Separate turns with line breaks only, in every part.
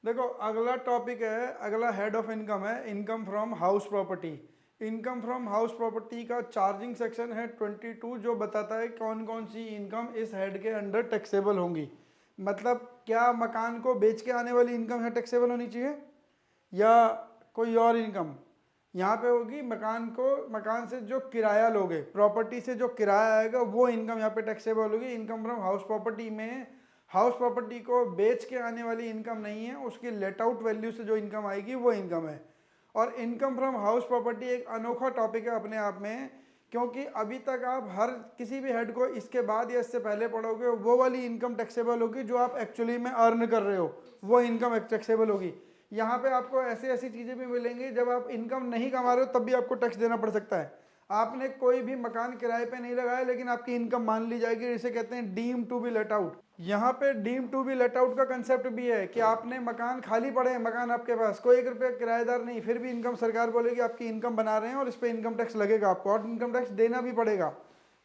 देखो अगला टॉपिक है, अगला हेड ऑफ इनकम है income from house property. Income from house property का चार्जिंग सेक्शन है 22, जो बताता है कौन कौन सी इनकम इस हेड के अंडर टैक्सेबल होंगी। मतलब क्या मकान को बेच के आने वाली इनकम है टैक्सेबल होनी चाहिए, या कोई और इनकम यहाँ पे होगी। मकान से जो किराया लोगे, प्रॉपर्टी से जो किराया आएगा वो इनकम यहाँ पे टैक्सेबल होगी। इनकम फ्रॉम हाउस प्रॉपर्टी में हाउस प्रॉपर्टी को बेच के आने वाली इनकम नहीं है, उसकी लेट आउट वैल्यू से जो इनकम आएगी वो इनकम है। और इनकम फ्रॉम हाउस प्रॉपर्टी एक अनोखा टॉपिक है अपने आप में, क्योंकि अभी तक आप हर किसी भी हेड को इसके बाद या इससे पहले पढ़ोगे वो वाली इनकम टैक्सेबल होगी जो आप एक्चुअली में अर्न कर रहे हो, वो इनकम टैक्सेबल होगी। यहाँ पे आपको ऐसी ऐसी चीज़ें भी मिलेंगी जब आप इनकम नहीं कमा रहे हो तब भी आपको टैक्स देना पड़ सकता है। आपने कोई भी मकान किराए पे नहीं लगाया लेकिन आपकी इनकम मान ली जाएगी, इसे कहते हैं deem to be let out. यहाँ पे deem to be let out का कंसेप्ट भी है कि आपने मकान खाली पड़े हैं, मकान आपके पास कोई 1 रुपया किराएदार नहीं, फिर भी इनकम सरकार बोलेगी आपकी इनकम बना रहे हैं और इस पर इनकम टैक्स लगेगा आपको, और इनकम टैक्स देना भी पड़ेगा।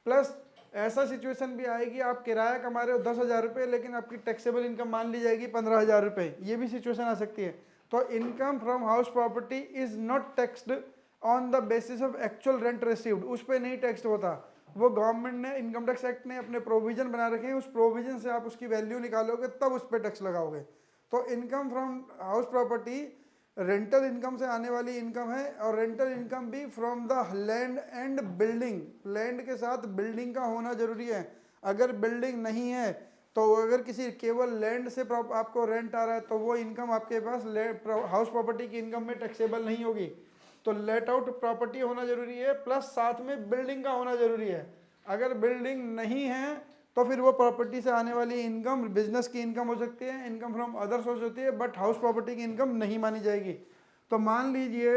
प्लस ऐसा सिचुएशन भी आएगी आप किराया कमा रहे हो 10,000 रुपये लेकिन आपकी टैक्सेबल इनकम मान ली जाएगी 15,000 रुपये, ये भी सिचुएशन आ सकती है। तो income from house property is not taxed on the basis of actual rent received, उस पर नहीं टैक्स होता। वो गवर्नमेंट ने, इनकम टैक्स एक्ट ने अपने प्रोविजन बना रखे हैं, उस प्रोविजन से आप उसकी वैल्यू निकालोगे तब उस पर टैक्स लगाओगे। तो income from house property rental income से आने वाली इनकम है, और रेंटल इनकम भी from the land and building, land के साथ बिल्डिंग का होना जरूरी है। अगर बिल्डिंग नहीं है तो अगर किसी केवल लैंड से आपको रेंट आ रहा है तो वो इनकम आपके पास हाउस प्रॉपर्टी की इनकम में टैक्सेबल नहीं होगी। तो लेट आउट प्रॉपर्टी होना जरूरी है, प्लस साथ में बिल्डिंग का होना जरूरी है। अगर बिल्डिंग नहीं है तो फिर वो प्रॉपर्टी से आने वाली इनकम बिजनेस की इनकम हो सकती है, इनकम फ्रॉम अदर सोर्स होती है, बट हाउस प्रॉपर्टी की इनकम नहीं मानी जाएगी। तो मान लीजिए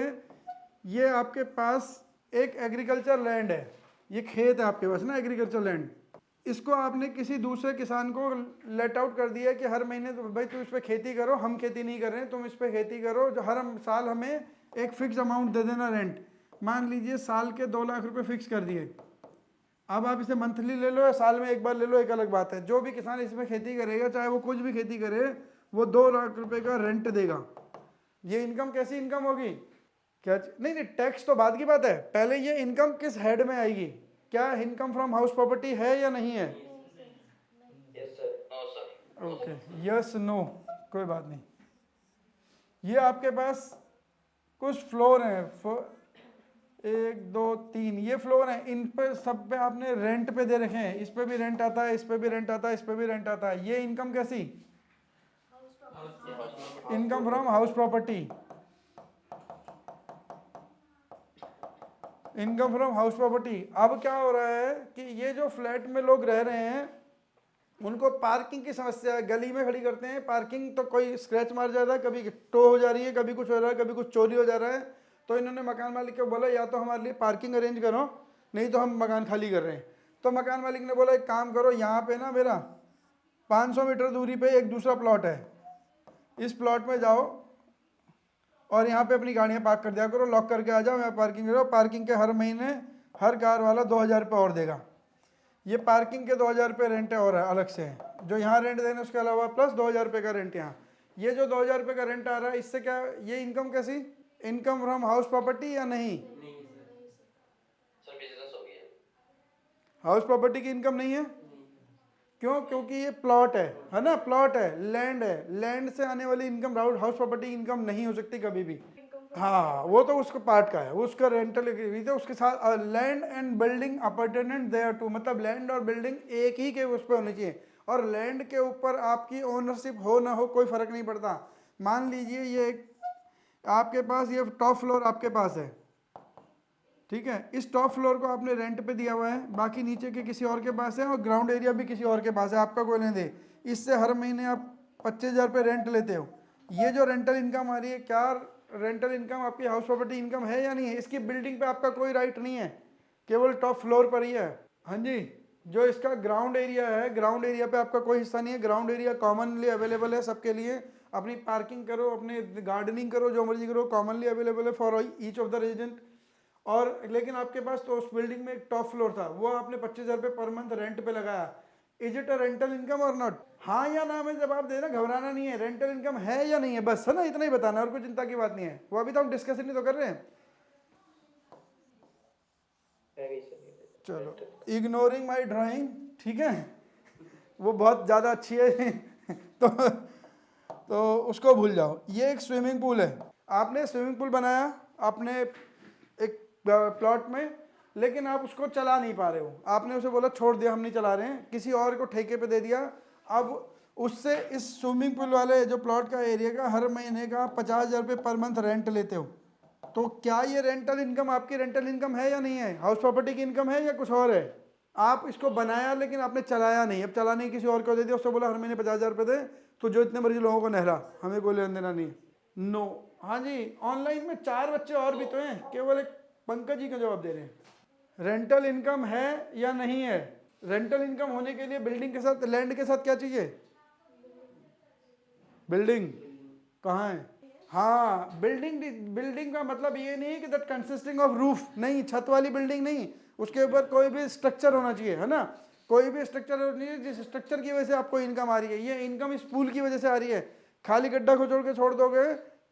ये आपके पास एक एग्रीकल्चर लैंड है, ये खेत है आपके पास ना, एग्रीकल्चर लैंड, इसको आपने किसी दूसरे किसान को लेट आउट कर दिया कि हर महीने तो भाई तुम इस पर खेती करो, हम खेती नहीं कर रहे हैं, तुम इस पर खेती करो, जो हर साल हमें एक फिक्स अमाउंट दे देना रेंट। मान लीजिए साल के 2 लाख रुपए फिक्स कर दिए। अब आप इसे मंथली ले लो या साल में एक बार ले लो, एक अलग बात है। जो भी किसान इसमें खेती करेगा, चाहे वो कुछ भी खेती करे, वो 2 लाख रुपए का रेंट देगा। ये इनकम कैसी इनकम होगी? क्या नहीं नहीं, टैक्स तो बाद की बात है, पहले ये इनकम किस हेड में आएगी? क्या इनकम फ्रॉम हाउस प्रॉपर्टी है या नहीं है? ओके, यस नो, कोई बात नहीं। ये आपके पास कुछ फ्लोर हैं, 1 2 3, ये फ्लोर हैं, इन पे सब पे आपने रेंट पे दे रखे हैं। इस पे भी रेंट आता है, इस पे भी रेंट आता है, इस पे भी रेंट आता है। ये इनकम कैसी? Income from house property. Income from house property. अब क्या हो रहा है कि ये जो फ्लैट में लोग रह रहे हैं उनको पार्किंग की समस्या है, गली में खड़ी करते हैं पार्किंग, तो कोई स्क्रैच मार जा रहा है, कभी टो हो जा रही है, कभी कुछ हो रहा है, कभी कुछ चोरी हो जा रहा है। तो इन्होंने मकान मालिक को बोला या तो हमारे लिए पार्किंग अरेंज करो, नहीं तो हम मकान खाली कर रहे हैं। तो मकान मालिक ने बोला एक काम करो, यहाँ पे ना मेरा 500 मीटर दूरी पे एक दूसरा प्लॉट है, इस प्लॉट में जाओ और यहाँ पे अपनी गाड़ियाँ पार्क कर दिया करो, लॉक करके आ जाओ, यहाँ पार्किंग करो। पार्किंग के हर महीने हर कार वाला 2,000 रुपये और देगा। ये पार्किंग के 2,000 रुपये रेंट है और अलग से है, जो यहाँ रेंट देने उसके अलावा प्लस 2,000 रुपये का रेंट यहाँ। ये जो 2,000 रुपये का रेंट आ रहा है, इससे क्या ये इनकम कैसी? इनकम फ्रॉम हाउस प्रॉपर्टी या नहीं? हाउस प्रॉपर्टी की इनकम नहीं है। क्यों? क्योंकि ये प्लॉट है ना, प्लॉट है, लैंड है, लैंड से आने वाली इनकम हाउस प्रॉपर्टी की इनकम नहीं हो सकती कभी भी। हाँ, वो तो उसका पार्ट का है, उसका रेंटल एग्रीमेंट है, उसके साथ land and building apartment thereto, मतलब लैंड और बिल्डिंग एक ही के उस पर होनी चाहिए, और लैंड के ऊपर आपकी ओनरशिप हो ना हो कोई फर्क नहीं पड़ता। मान लीजिए ये आपके पास ये टॉप फ्लोर आपके पास है, ठीक है, इस टॉप फ्लोर को आपने रेंट पे दिया हुआ है, बाकी नीचे के किसी और के पास है और ग्राउंड एरिया भी किसी और के पास है, आपका कोई लेने दे। इससे हर महीने आप 25,000 रुपये रेंट लेते हो। ये जो रेंटल इनकम आ रही है, क्या रेंटल इनकम आपकी हाउस प्रॉपर्टी इनकम है या नहीं है? इसकी बिल्डिंग पे आपका कोई राइट नहीं है, केवल टॉप फ्लोर पर ही है। हाँ जी, जो इसका ग्राउंड एरिया है, ग्राउंड एरिया पे आपका कोई हिस्सा नहीं है। ग्राउंड एरिया कॉमनली अवेलेबल है सबके लिए, अपनी पार्किंग करो, अपने गार्डनिंग करो, जो मर्जी करो, कॉमनली अवेलेबल है for each of the resident. और लेकिन आपके पास तो उस बिल्डिंग में एक टॉप फ्लोर था, वो आपने 25,000 रुपये पर मंथ रेंट पे लगाया। Is it a rental income और नॉट? हाँ या ना में जवाब देना, घबराना नहीं है, रेंटल इनकम है या नहीं है, बस है ना, इतना ही बताना, और कोई चिंता की बात नहीं है। वो अभी तो हम डिस्कशन ही तो कर रहे हैं। चलो, इग्नोरिंग माई ड्राइंग, ठीक है, वो बहुत ज़्यादा अच्छी है तो उसको भूल जाओ। ये एक स्विमिंग पूल है, आपने स्विमिंग पूल बनाया आपने एक प्लॉट में, लेकिन आप उसको चला नहीं पा रहे हो, आपने उसे बोला छोड़ दिया हम नहीं चला रहे हैं, किसी और को ठेके पे दे दिया। अब उससे इस स्विमिंग पूल वाले जो प्लॉट का एरिया का हर महीने का 50,000 रुपये पर मंथ रेंट लेते हो, तो क्या ये रेंटल इनकम आपकी रेंटल इनकम है या नहीं है? हाउस प्रॉपर्टी की इनकम है या कुछ और है? आप इसको बनाया लेकिन आपने चलाया नहीं, अब चलाने किसी और को दे दिया, उसको बोला हर महीने 50,000 रुपये दे, तो जो इतने मर्जी लोगों को नहरा, हमें कोई लेना देना नहीं। नो, हाँ जी, ऑनलाइन में 4 बच्चे और भी तो हैं, केवल एक पंकज जी का जवाब दे रहे हैं। रेंटल इनकम है या नहीं है? रेंटल इनकम होने के लिए बिल्डिंग के साथ, लैंड के साथ क्या चाहिए? बिल्डिंग कहाँ है? हाँ, बिल्डिंग, बिल्डिंग का मतलब ये नहीं कि दैट कंसिस्टिंग ऑफ रूफ, नहीं, छत वाली बिल्डिंग नहीं, उसके ऊपर कोई भी स्ट्रक्चर होना चाहिए, है ना, कोई भी स्ट्रक्चर होनी चाहिए जिस स्ट्रक्चर की वजह से आपको इनकम आ रही है। ये इनकम इस पूल की वजह से आ रही है। खाली गड्ढा खोचोड़ के छोड़ दोगे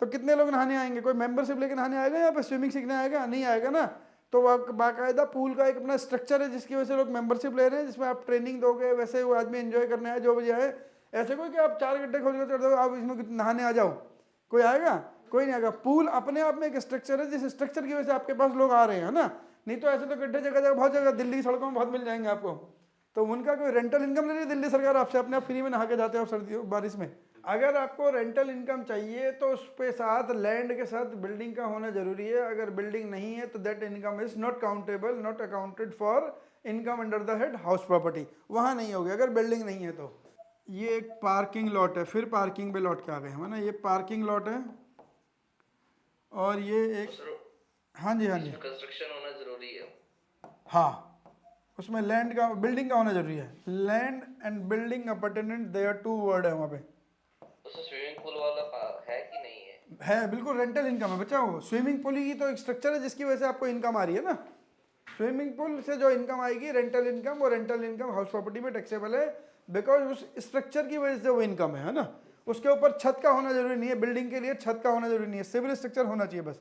तो कितने लोग नहाने आएंगे? कोई मेंबरशिप लेकर नहाने आएगा यहाँ पे, स्विमिंग सीखने आएगा? नहीं आएगा ना। तो बाकायदा पूल का एक अपना स्ट्रक्चर है जिसकी वजह से लोग मेंबरशिप ले रहे हैं, जिसमें आप ट्रेनिंग दोगे, वैसे वो आदमी एंजॉय करने आए जो बजे आए। ऐसे कोई कि आप 4 गड्ढे खोज कर दो आप इसमें नहाने आ जाओ, कोई आएगा? कोई नहीं आएगा। पूल अपने आप में एक स्ट्रक्चर है, जिस स्ट्रक्चर की वजह से आपके पास लोग आ रहे हैं ना। नहीं तो ऐसे तो गड्ढे जगह जगह, बहुत जगह दिल्ली की सड़कों में बहुत मिल जाएंगे आपको। तो उनका कोई रेंटल इनकम नहीं है, दिल्ली सरकार आपसे अपने आप फ्री में नहा के जाते हो सर्दियों बारिश में। अगर आपको रेंटल इनकम चाहिए तो उस पे साथ लैंड के साथ बिल्डिंग का होना जरूरी है। अगर बिल्डिंग नहीं है तो that income is not countable, not accounted for income under the head house property, वहाँ नहीं होगी अगर बिल्डिंग नहीं है तो। ये एक पार्किंग लॉट है, फिर पार्किंग पे लौट के आ गए हम, है ना। ये पार्किंग लॉट है और ये एक, हाँ जी हाँ जी,
कंस्ट्रक्शन होना जरूरी है।
हाँ, उसमें लैंड का, बिल्डिंग का होना जरूरी है। Land and building appurtenant, they are 2 word है वहाँ पे।
उसमें स्विमिंग पूल वाला है कि नहीं है?
है, बिल्कुल रेंटल इनकम है बच्चा। वो स्विमिंग पूल ही तो एक स्ट्रक्चर है जिसकी वजह से आपको इनकम आ रही है ना। स्विमिंग पूल से जो इनकम आएगी रेंटल इनकम, वो रेंटल इनकम हाउस प्रॉपर्टी में टैक्सेबल है, बिकॉज उस स्ट्रक्चर की वजह से वो इनकम है ना। उसके ऊपर छत का होना जरूरी नहीं है, बिल्डिंग के लिए छत का होना जरूरी नहीं है, सिविल स्ट्रक्चर होना चाहिए बस।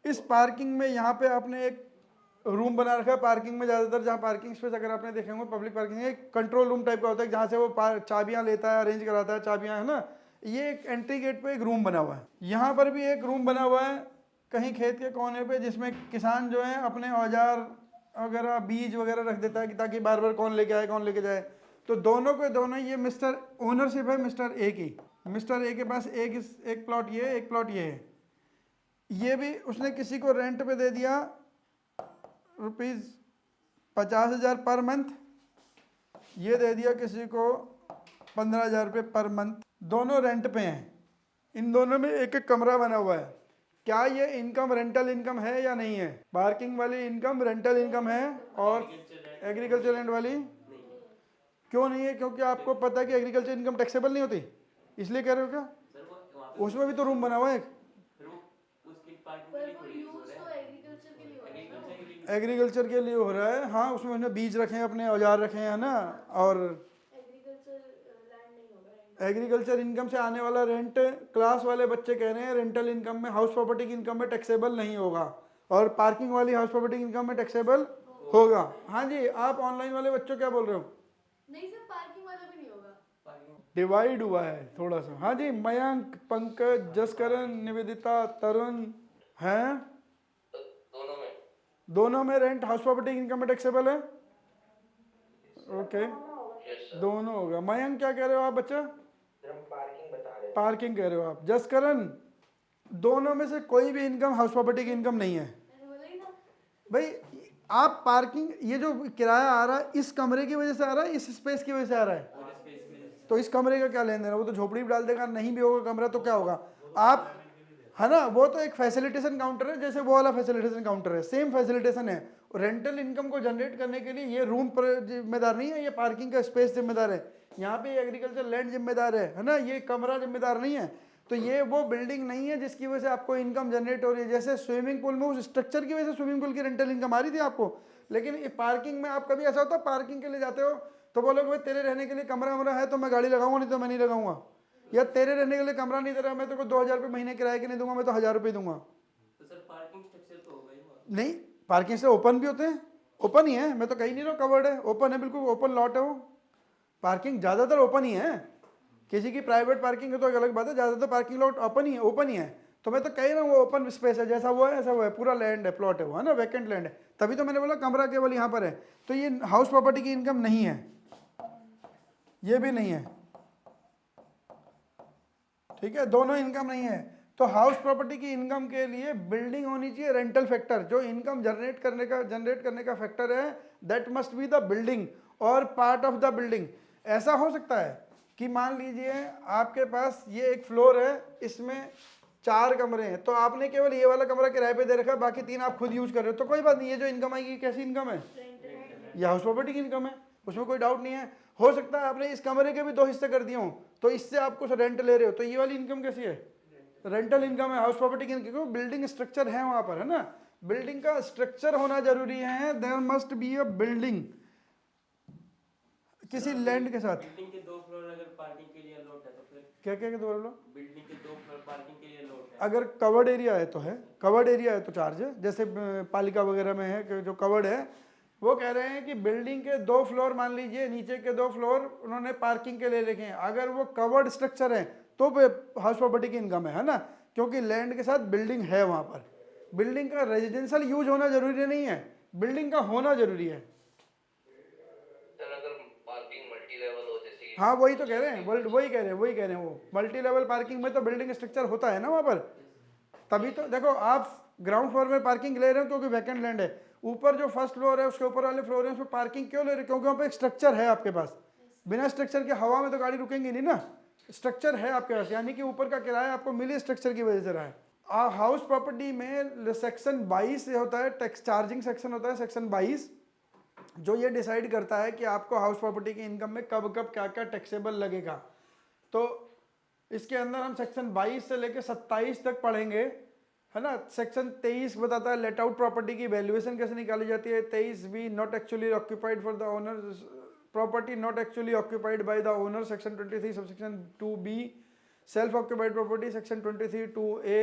इस पार्किंग में यहाँ पे आपने एक रूम बना रखा है। पार्किंग में ज़्यादातर जहाँ पार्किंग स्पेस अगर आपने देखे होंगे पब्लिक पार्किंग में, एक कंट्रोल रूम टाइप का होता है जहाँ से वो चाबियाँ लेता है, अरेंज कराता है चाबियाँ, है ना। ये एक एंट्री गेट पे एक रूम बना हुआ है। यहाँ पर भी एक रूम बना हुआ है कहीं खेत के कोने पे, जिसमें किसान जो है अपने औजार वगैरह, बीज वगैरह रख देता है कि ताकि बार बार कौन लेके आए कौन लेके जाए। तो दोनों के दोनों ये मिस्टर ओनरशिप है मिस्टर ए की। मिस्टर ए के पास एक प्लॉट ये, एक प्लॉट ये है। ये भी उसने किसी को रेंट पे दे दिया ₹50,000 पर मंथ, ये दे दिया किसी को 15,000 रुपये पर मंथ। दोनों रेंट पे हैं, इन दोनों में एक एक कमरा बना हुआ है। क्या ये इनकम रेंटल इनकम है या नहीं है? पार्किंग वाली इनकम रेंटल इनकम है, और एग्रीकल्चर लैंड वाली क्यों नहीं है? क्योंकि आपको पता है कि एग्रीकल्चर इनकम टैक्सेबल नहीं होती, इसलिए कह रहे हो क्या? उसमें भी तो रूम बना हुआ है एक। एग्रीकल्चर के लिए हो रहा है, हाँ, उसमें उसने बीज रखे हैं, अपने औजार रखे हैं ना। और एग्रीकल्चर इनकम से आने वाला रेंट, क्लास वाले बच्चे कह रहे हैं रेंटल इनकम में, हाउस प्रॉपर्टी की इनकम में टैक्सेबल नहीं होगा, और पार्किंग वाली हाउस प्रॉपर्टी की इनकम में टैक्सेबल होगा। हाँ जी, आप ऑनलाइन वाले बच्चों क्या बोल रहे हो?
नहीं सर, पार्किंग वाला भी नहीं होगा।
डिवाइड हुआ है थोड़ा सा। हाँ जी, मयंक, पंकज, जसकरण, निवेदिता, तरुण हैं,
दोनों में
दोनों में रेंट हाउस प्रॉपर्टी इनकम में टैक्सेबल है। ओके, दोनों होगा। मयंक क्या कह रहे हो आप बच्चा?
पार्किंग बता रहे हैं।
पार्किंग कह रहे हो आप। जसकरण, दोनों में से कोई भी इनकम हाउस प्रॉपर्टी की इनकम नहीं है भाई। आप पार्किंग, ये जो किराया आ रहा है इस कमरे की वजह से आ रहा है, इस स्पेस की वजह से आ रहा है, तो इस कमरे का क्या लेन देना? वो तो झोपड़ी भी डाल देगा, नहीं भी होगा कमरा तो क्या होगा? आप, है ना, वो तो एक फैसिलिटेशन काउंटर है, जैसे वो वाला फैसिलिटेशन काउंटर है, सेम फैसिलिटेशन है। रेंटल इनकम को जनरेट करने के लिए ये रूम पर जिम्मेदार नहीं है, ये पार्किंग का स्पेस जिम्मेदार है, यहाँ पे एग्रीकल्चर लैंड जिम्मेदार है ना, ये कमरा जिम्मेदार नहीं है। तो ये वो बिल्डिंग नहीं है जिसकी वजह से आपको इनकम जनरेट हो रही है। जैसे स्विमिंग पूल में उस स्ट्रक्चर की वजह से स्विमिंग पूल की रेंटल इनकम आ रही थी आपको, लेकिन पार्किंग में आप कभी ऐसा होता है पार्किंग के लिए जाते हो तो बोलोगे भाई तेरे रहने के लिए कमरा वमरा है तो मैं गाड़ी लगाऊंगा, नहीं तो मैं नहीं लगाऊंगा। या तेरे रहने के लिए कमरा नहीं दे रहा, मैं तेरे को 2,000 रुपये महीने किराए के नहीं दूंगा, मैं तो 1,000 रुपये दूंगा।
तो सर पार्किंग स्ट्रक्चर तो होगा ही वहाँ।
नहीं, पार्किंग से ओपन भी होते हैं, ओपन ही है, मैं तो कहीं नहीं रहा कवर्ड है, ओपन है, बिल्कुल ओपन लॉट है वो। पार्किंग ज़्यादातर ओपन ही है, किसी की प्राइवेट पार्किंग है तो एक अलग बात है, ज़्यादातर पार्किंग लॉट ओपन ही है। तो मैं तो कह रहा हूँ वो ओपन स्पेस है, जैसा वो है ऐसा वो है, पूरा लैंड है, प्लॉट है वो, है ना, वैकेंट लैंड है। तभी तो मैंने बोला कमरा केवल यहाँ पर है। तो ये हाउस प्रॉपर्टी की इनकम नहीं है, ये भी नहीं है, ठीक है, दोनों इनकम नहीं है। तो हाउस प्रॉपर्टी की इनकम के लिए बिल्डिंग होनी चाहिए, रेंटल फैक्टर जो इनकम जनरेट करने का फैक्टर है, that must be the building और पार्ट ऑफ द बिल्डिंग। ऐसा हो सकता है कि मान लीजिए आपके पास ये एक फ्लोर है, इसमें 4 कमरे हैं, तो आपने केवल ये वाला कमरा किराए पे दे रखा है, बाकी 3 आप खुद यूज कर रहे हो, तो कोई बात नहीं, ये जो इनकम आएगी कैसी इनकम है, ये हाउस प्रॉपर्टी की इनकम है, उसमें कोई डाउट नहीं है। हो सकता है आपने इस कमरे के भी 2 हिस्से कर दिए हो, तो इससे आप कुछ रेंट ले रहे हो, तो ये वाली इनकम कैसी है, रेंटल इनकम है, हाउस प्रॉपर्टी की इनकम। क्योंकि बिल्डिंग स्ट्रक्चर है वहां पर, है ना, बिल्डिंग का स्ट्रक्चर होना जरूरी है, there must be a building किसी लैंड के साथ।
बिल्डिंग के 2 फ्लोर अगर पार्किंग के लिए अलॉट है तो फिर
क्या क्या दोबारा लो,
बिल्डिंग के 2 फ्लोर पार्किंग के लिए अलॉट है।
अगर कवर्ड एरिया है तो है, कवर्ड एरिया है तो चार्ज है, जैसे पालिका वगैरह में है कि जो कवर्ड है, वो कह रहे हैं कि बिल्डिंग के 2 फ्लोर मान लीजिए, नीचे के 2 फ्लोर उन्होंने पार्किंग के ले रखे हैं, अगर वो कवर्ड स्ट्रक्चर है तो हाउस प्रॉपर्टी की इनकम है ना, क्योंकि लैंड के साथ बिल्डिंग है वहां पर। बिल्डिंग का रेजिडेंशियल यूज होना जरूरी नहीं है, बिल्डिंग का होना जरूरी है।
सर अगर पार्किंग मल्टी लेवल हो जैसे
हाँ वही तो कह रहे हैं, वही कह रहे हैं वो मल्टी लेवल पार्किंग में तो बिल्डिंग स्ट्रक्चर होता है ना वहाँ पर। तभी तो देखो आप ग्राउंड फ्लोर में पार्किंग ले रहे हो क्योंकि वैकेंट लैंड है, ऊपर जो फर्स्ट फ्लोर है उसके ऊपर वाले फ्लोर है उसमें पार्किंग क्यों ले रहे हो, क्योंकि वहाँ पे एक स्ट्रक्चर है आपके पास। बिना स्ट्रक्चर के हवा में तो गाड़ी रुकेंगी नहीं ना, स्ट्रक्चर है आपके पास, यानी कि ऊपर का किराया आपको मिली स्ट्रक्चर की वजह से रहा है। हाउस प्रॉपर्टी में सेक्शन 22 से होता है, टैक्स चार्जिंग सेक्शन होता है, सेक्शन 22, जो ये डिसाइड करता है कि आपको हाउस प्रॉपर्टी की इनकम में कब कब क्या क्या टैक्सेबल लगेगा। तो इसके अंदर हम सेक्शन 22 से लेकर 27 तक पढ़ेंगे, है ना। सेक्शन 23 बताता है लेट आउट प्रॉपर्टी की वैल्यूएशन कैसे निकाली जाती है। 23B not actually occupied for the owner property not actually occupied by the owner. Section 23 subsection 2B self occupied property. Section 23 2A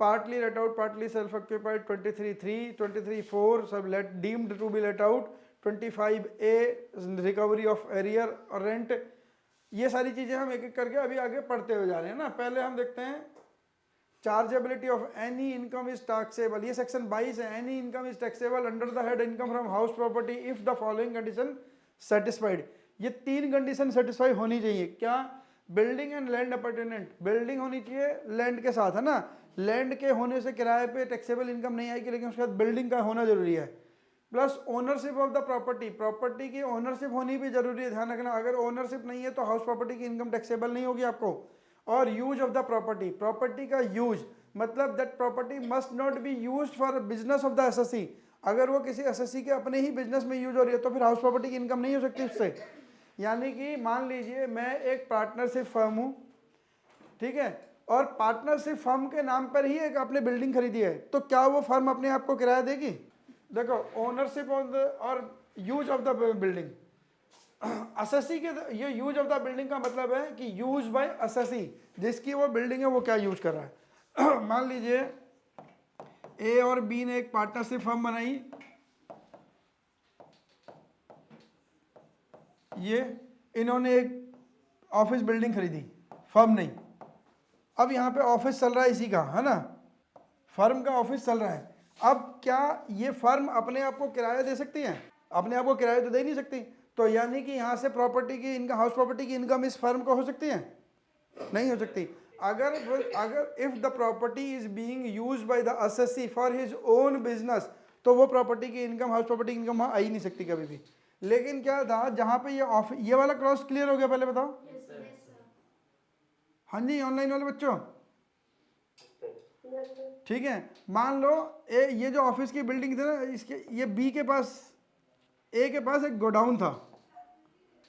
partly let out partly self occupied. 23(3) 23(4) सब let deemed to be let out. 25A recovery of arrear और rent. ये सारी चीजें हम एक एक करके अभी आगे पढ़ते हुए जा रहे हैं ना। पहले हम देखते हैं chargeability of any income is taxable, ये सेक्शन 22 है। Any income is taxable under the head income from house property if the following condition satisfied. ये 3 कंडीशन सेटिस्फाई होनी चाहिए। क्या? Building and land apartment, building होनी चाहिए लैंड के साथ, है ना। लैंड के होने से किराए पे टैक्सेबल इनकम नहीं आएगी, लेकिन उसके साथ बिल्डिंग का होना जरूरी है। Plus ownership of the property, property की ओनरशिप होनी भी जरूरी है, ध्यान रखना। अगर ओनरशिप नहीं है तो हाउस प्रॉपर्टी की इनकम टैक्सेबल नहीं होगी आपको। और use of the property, property का यूज मतलब that property must not be used for business of the assessee. अगर वो किसी एसएससी के अपने ही बिजनेस में यूज हो रही है तो फिर हाउस प्रॉपर्टी की इनकम नहीं हो सकती उससे। यानी कि मान लीजिए मैं एक पार्टनरशिप फर्म हूँ, ठीक है, और पार्टनरशिप फर्म के नाम पर ही एक आपने बिल्डिंग खरीदी है, तो क्या वो फर्म अपने आप को किराया देगी? देखो ओनरशिप ऑफ द और use of the building, SSC के ये यूज ऑफ द बिल्डिंग का मतलब है कि यूज बाय एसएससी, जिसकी वो बिल्डिंग है वो क्या यूज कर रहा है। मान लीजिए ए और बी ने एक पार्टनरशिप फर्म बनाई, ये इन्होंने एक ऑफिस बिल्डिंग खरीदी, फर्म नहीं। अब यहाँ पे ऑफिस चल रहा है इसी का, है ना, फर्म का ऑफिस चल रहा है। अब क्या ये फर्म अपने आप को किराया दे सकती है? अपने आप को किराया तो दे नहीं सकती। तो यानी कि यहाँ से प्रॉपर्टी की इनकम, हाउस प्रॉपर्टी की इनकम इस फर्म को हो सकती है? नहीं हो सकती। अगर if the property is being used by the assessee for his own business, तो वो प्रॉपर्टी की इनकम, हाउस प्रॉपर्टी की इनकम वहाँ आ ही नहीं सकती कभी भी। लेकिन क्या था, जहाँ पे ये ऑफिस, ये वाला क्रॉस क्लियर हो गया? पहले बताओ। हाँ जी, ऑनलाइन वाले बच्चों, ठीक है। मान लो ये जो ऑफिस की बिल्डिंग थी ना, इसके ये बी के पास, ए के पास एक गोडाउन था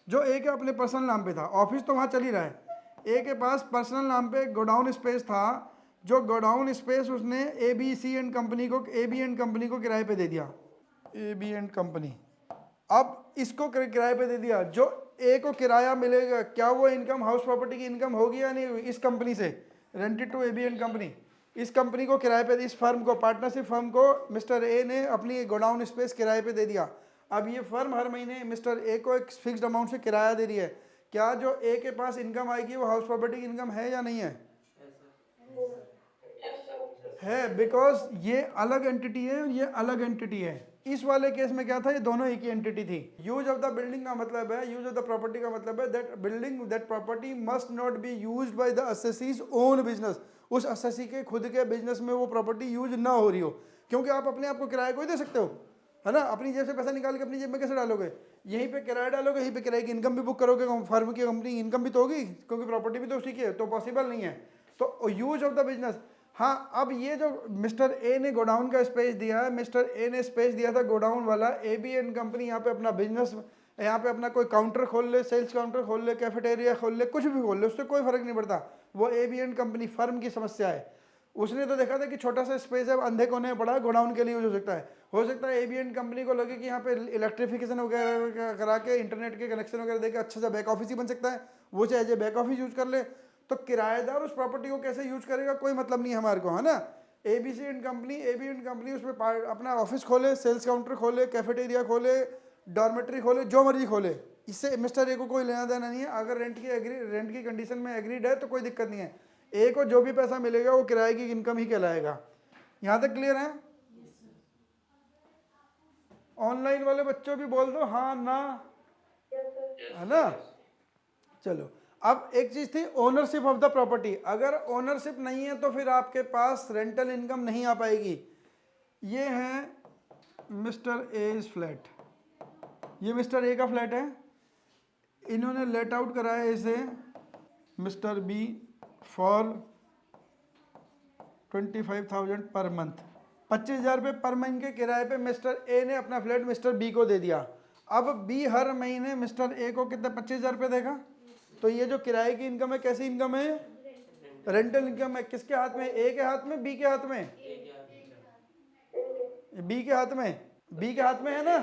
जो ए के अपने पर्सनल नाम पे था। ऑफिस तो वहाँ चल ही रहा है। ए के पास पर्सनल नाम पे एक गोडाउन स्पेस था, जो गोडाउन स्पेस उसने ए बी एंड कंपनी को किराए पे दे दिया। A B and company. अब इसको किराए पे दे दिया, जो ए को किराया मिलेगा क्या वो इनकम हाउस प्रॉपर्टी की इनकम होगी या नहीं होगी? इस कंपनी से रेंटेड टू एबीएन कंपनी, इस कंपनी को किराए पे, इस फर्म को, पार्टनरशिप फर्म को मिस्टर ए ने अपनी गोडाउन स्पेस किराए पे दे दिया। अब ये फर्म हर महीने मिस्टर ए को एक फिक्स्ड अमाउंट से किराया दे रही है। क्या जो ए के पास इनकम आएगी वो हाउस प्रॉपर्टी की इनकम है या नहीं है? है, बिकॉज ये अलग एंटिटी है और ये अलग एंटिटी है। इस वाले केस में क्या था, ये दोनों एक ही एंटिटी थी। यूज ऑफ द बिल्डिंग का मतलब है, यूज ऑफ द प्रॉपर्टी का मतलब है that building, that property must not be used by the assessees own business. उस असेसी के खुद के बिजनेस में वो प्रॉपर्टी यूज ना हो रही हो, क्योंकि आप अपने आप को किराए को ही दे सकते हो, है ना। अपनी जेब से पैसा निकाल के अपनी जेब में कैसे डालोगे? यहीं पे किराया डालोगे, यहीं पे किराए की इनकम भी बुक करोगे, फर्म की कंपनी इनकम भी तो होगी, क्योंकि प्रॉपर्टी भी तो उसी की है, तो पॉसिबल नहीं है। तो यूज ऑफ द बिजनेस। हाँ, अब ये जो मिस्टर ए ने गोडाउन का स्पेस दिया है, मिस्टर ए ने स्पेस दिया था गोडाउन वाला, एबीएन कंपनी यहाँ पे अपना बिजनेस, यहाँ पे अपना कोई काउंटर खोल ले, सेल्स काउंटर खोल ले, कैफेटेरिया खोल ले, कुछ भी खोल ले, उससे कोई फर्क नहीं पड़ता। वो एबीएन कंपनी फर्म की समस्या है। उसने तो देखा था कि छोटा सा स्पेस है, अंधे कोने में पड़ा है, गोडाउन के लिए यूज हो सकता है एबीएन कंपनी को लगे कि यहाँ पे इलेक्ट्रिफिकेशन वगैरह करा के, इंटरनेट के कनेक्शन वगैरह देकर अच्छा सा बैक ऑफिस ही बन सकता है, वो चाहे as a back office use कर ले। तो किराएदार उस प्रॉपर्टी को कैसे यूज करेगा, कोई मतलब नहीं हमारे को, है ना। एबीएन कंपनी उसमें अपना ऑफिस खोले, सेल्स काउंटर खोले, कैफेटेरिया खोले, डॉर्मेट्री खोले, जो मर्जी खोले, इससे मिस्टर ए को कोई लेना देना नहीं है। अगर रेंट की कंडीशन में एग्रीड है तो कोई दिक्कत नहीं है। ए को जो भी पैसा मिलेगा वो किराए की इनकम ही कहलाएगा। यहां तक क्लियर है? ऑनलाइन वाले बच्चों भी बोल दो हाँ ना, है ना। चलो, अब एक चीज थी ओनरशिप ऑफ द प्रॉपर्टी। अगर ओनरशिप नहीं है तो फिर आपके पास रेंटल इनकम नहीं आ पाएगी। ये है मिस्टर एज फ्लैट, ये मिस्टर ए का फ्लैट है, इन्होंने लेट आउट कराया इसे mister B for 25,000 per month. 25,000 रुपये पर महीने के किराए पे मिस्टर ए ने अपना फ्लैट मिस्टर बी को दे दिया। अब बी हर महीने मिस्टर ए को कितने 25,000 रुपये देगा। तो ये जो किराए की इनकम है कैसी इनकम है? रेंटल इनकम है। किसके हाथ में? ए के हाथ में, बी के हाथ में? बी के हाथ में, बी के हाथ में है ना।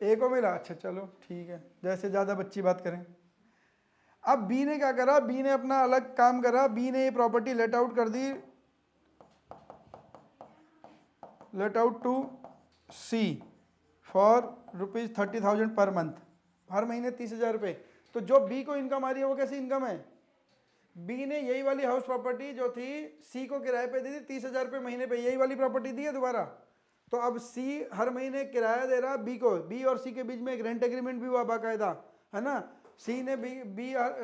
ए को मिला, अच्छा चलो ठीक है, जैसे ज़्यादा बच्ची बात करें। अब बी ने क्या करा, बी ने अपना अलग काम करा, बी ने ये प्रॉपर्टी लेट आउट कर दी, let out to C for ₹30,000 per month, हर महीने 30,000 रुपये। तो जो बी को इनकम आ रही है वो कैसी इनकम है? बी ने यही वाली हाउस प्रॉपर्टी जो थी सी को किराए पे दी थी 30,000 रुपये महीने पे, यही वाली प्रॉपर्टी दी है दोबारा। तो अब सी हर महीने किराया दे रहा बी को, बी और सी के बीच में एक रेंट एग्रीमेंट भी हुआ बाकायदा, है ना। सी ने